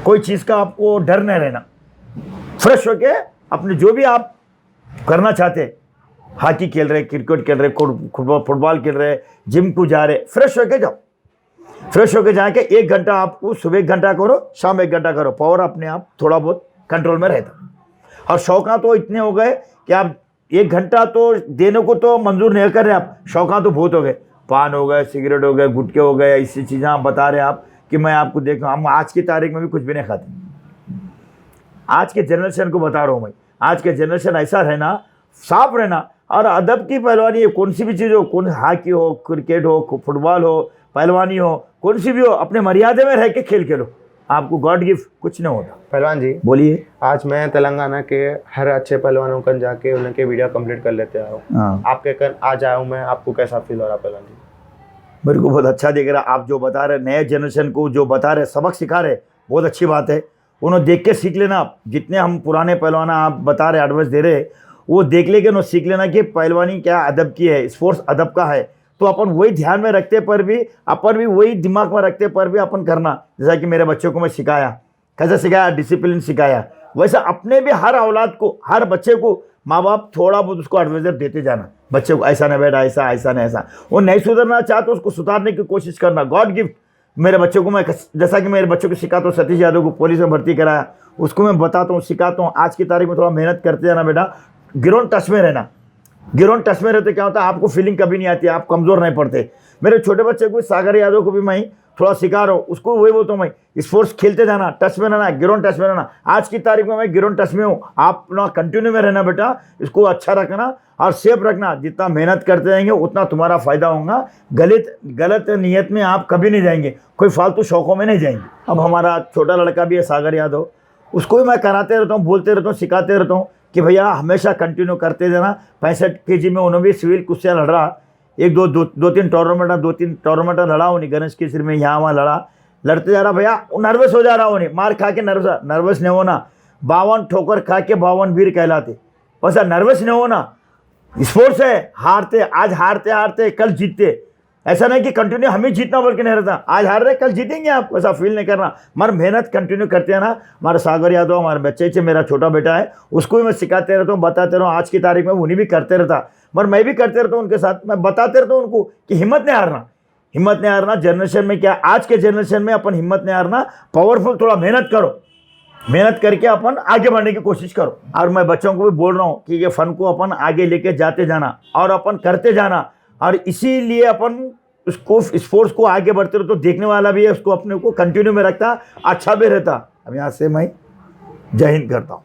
B: कोई चीज़ का आपको डर नहीं रहना, फ्रेश होके अपने जो भी आप करना चाहते, हॉकी खेल रहे, क्रिकेट खेल रहे, फुटबॉल खेल रहे, जिम को जा रहे, फ्रेश होके जाओ। फ्रेश होके जाके 1 घंटा आपको सुबह 1 घंटा करो, शाम 1 घंटा करो, पावर अपने आप थोड़ा बहुत कंट्रोल में रहता। और शौक़ा तो इतने हो गए कि आप 1 घंटा तो देने को तो मंजूर नहीं कर रहे आप, शौक़ा तो बहुत हो गए, पान हो गए, सिगरेट हो गए, गुटके हो गए, ऐसी चीज़ें आप बता रहे आप कि मैं आपको देख, हम आज की तारीख में भी कुछ भी नहीं खाते। आज के जनरेशन को बता रहा हूँ मैं, आज के जनरेशन ऐसा रहना, साफ रहना और अदब की पहलवानी, कौन सी भी चीज़ हो, कौन हॉकी हो, क्रिकेट हो, फुटबॉल हो, पहलवानी हो, कौन सी भी हो, अपने मर्यादे में रह के खेल खेलो, आपको गॉड गिफ्ट कुछ नहीं होता।
A: पहलवान जी
B: बोलिए।
A: आज मैं तेलंगाना के हर अच्छे पहलवानों कर जाके उनके वीडियो कंप्लीट कर लेते आया हूँ, आपके कर आज आया हूँ मैं, आपको कैसा फील हो रहा पहलवान जी?
B: मेरे को बहुत अच्छा दिख रहा, आप जो बता रहे नए जनरेशन को जो बता रहे, सबक सिखा रहे, बहुत अच्छी बात है। उन्होंने देख के सीख लेना, आप जितने हम पुराने पहलवाना आप बता रहे, एडवाइस दे रहे, वो देख लेके उन्होंने सीख लेना कि पहलवानी क्या अदब की है, स्पोर्ट्स अदब का है। तो अपन वही ध्यान में रखते पर भी, अपन भी वही दिमाग में रखते पर भी अपन करना। जैसा कि मेरे बच्चों को मैं सिखाया, कैसे सिखाया, डिसिप्लिन सिखाया, वैसे अपने भी हर औलाद को, हर बच्चे को माँ बाप थोड़ा बहुत उसको एडवाइजर देते जाना, बच्चे को ऐसा नहीं बेटा, ऐसा ऐसा नहीं ऐसा। वो नहीं सुधरना चाहते तो उसको सुधारने की कोशिश करना, गॉड गिफ्ट। मेरे बच्चों को मैं, जैसा कि मेरे बच्चों को सिखाता हूँ, सतीश यादव को पुलिस में भर्ती कराया, उसको मैं बताता हूँ, सिखाता हूँ, आज की तारीख में थोड़ा मेहनत करते जाना बेटा, ग्राउंड टच में रहना। ग्राउंड टच में रहते क्या होता है, आपको फीलिंग कभी नहीं आती, आप कमज़ोर नहीं पड़ते। मेरे छोटे बच्चे को, सागर यादव को भी मैं थोड़ा सिखा रहा हूँ, उसको वही बोलता हूँ मैं, स्पोर्ट्स खेलते जाना, टच में रहना, ग्राउंड टच में रहना। आज की तारीख में मैं ग्राउंड टच में हूँ, आप ना कंटिन्यू में रहना बेटा, इसको अच्छा रखना और सेफ रखना। जितना मेहनत करते जाएंगे उतना तुम्हारा फ़ायदा होगा। गलत नीयत में आप कभी नहीं जाएंगे, कोई फालतू शौक़ों में नहीं जाएंगे। अब हमारा छोटा लड़का भी है सागर यादव, उसको भी मैं कराते रहता हूँ, बोलते रहता हूँ, सिखाते रहता हूँ कि भैया हमेशा कंटिन्यू करते जाना। 65 kg में उन्होंने भी सिविल कुश्तियाँ लड़ रहा, एक दो तीन टूर्नामेंट लड़ा उन्हें, गणेश केसरी में यहाँ वहाँ लड़ते जा रहा। भैया नर्वस हो जा रहा उन्हें, मार खा के नर्वस नहीं होना, 52 ठोकर खा के 52 वीर कहलाते, वैसा नर्वस नहीं होना। स्पोर्ट्स है, आज हारते कल जीतते, ऐसा नहीं कि कंटिन्यू हमें जीतना बोल के नहीं रहता, आज हार रहे कल जीतेंगे आप, वैसा फील नहीं करना। मगर मेहनत कंटिन्यू करते हैं ना। हमारा सागर यादव हमारे बच्चे से, मेरा छोटा बेटा है, उसको भी मैं सिखाते रहता हूँ, बताते रहता हूँ। आज की तारीख में उन्हें भी करते रहता, मगर मैं भी करते रहता हूँ उनके साथ, मैं बताते रहता हूँ उनको कि हिम्मत नहीं हारना। जनरेशन में क्या, आज के जनरेशन में अपन हिम्मत नहीं हारना, पावरफुल थोड़ा मेहनत करो, मेहनत करके अपन आगे बढ़ने की कोशिश करो। और मैं बच्चों को भी बोल रहा हूँ कि ये फन को अपन आगे लेके जाते जाना और अपन करते जाना, और इसीलिए अपन उसको स्पोर्ट्स को आगे बढ़ते रहो तो देखने वाला भी है, उसको अपने को कंटिन्यू में रखता, अच्छा भी रहता। अब यहाँ से मैं जय हिंद करता हूँ।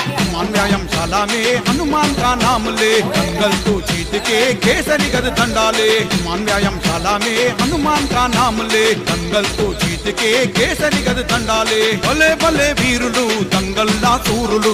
C: हनुमान व्यायामशाला में हनुमान का नाम ले, दंगल को जीत के केसरी गद झंडा ले। हनुमान व्यायामशाला में हनुमान का नाम ले, दंगल को जीत के केसरी गद झंडा ले। भले भले वीरुलु दंगल ना सूरुलु।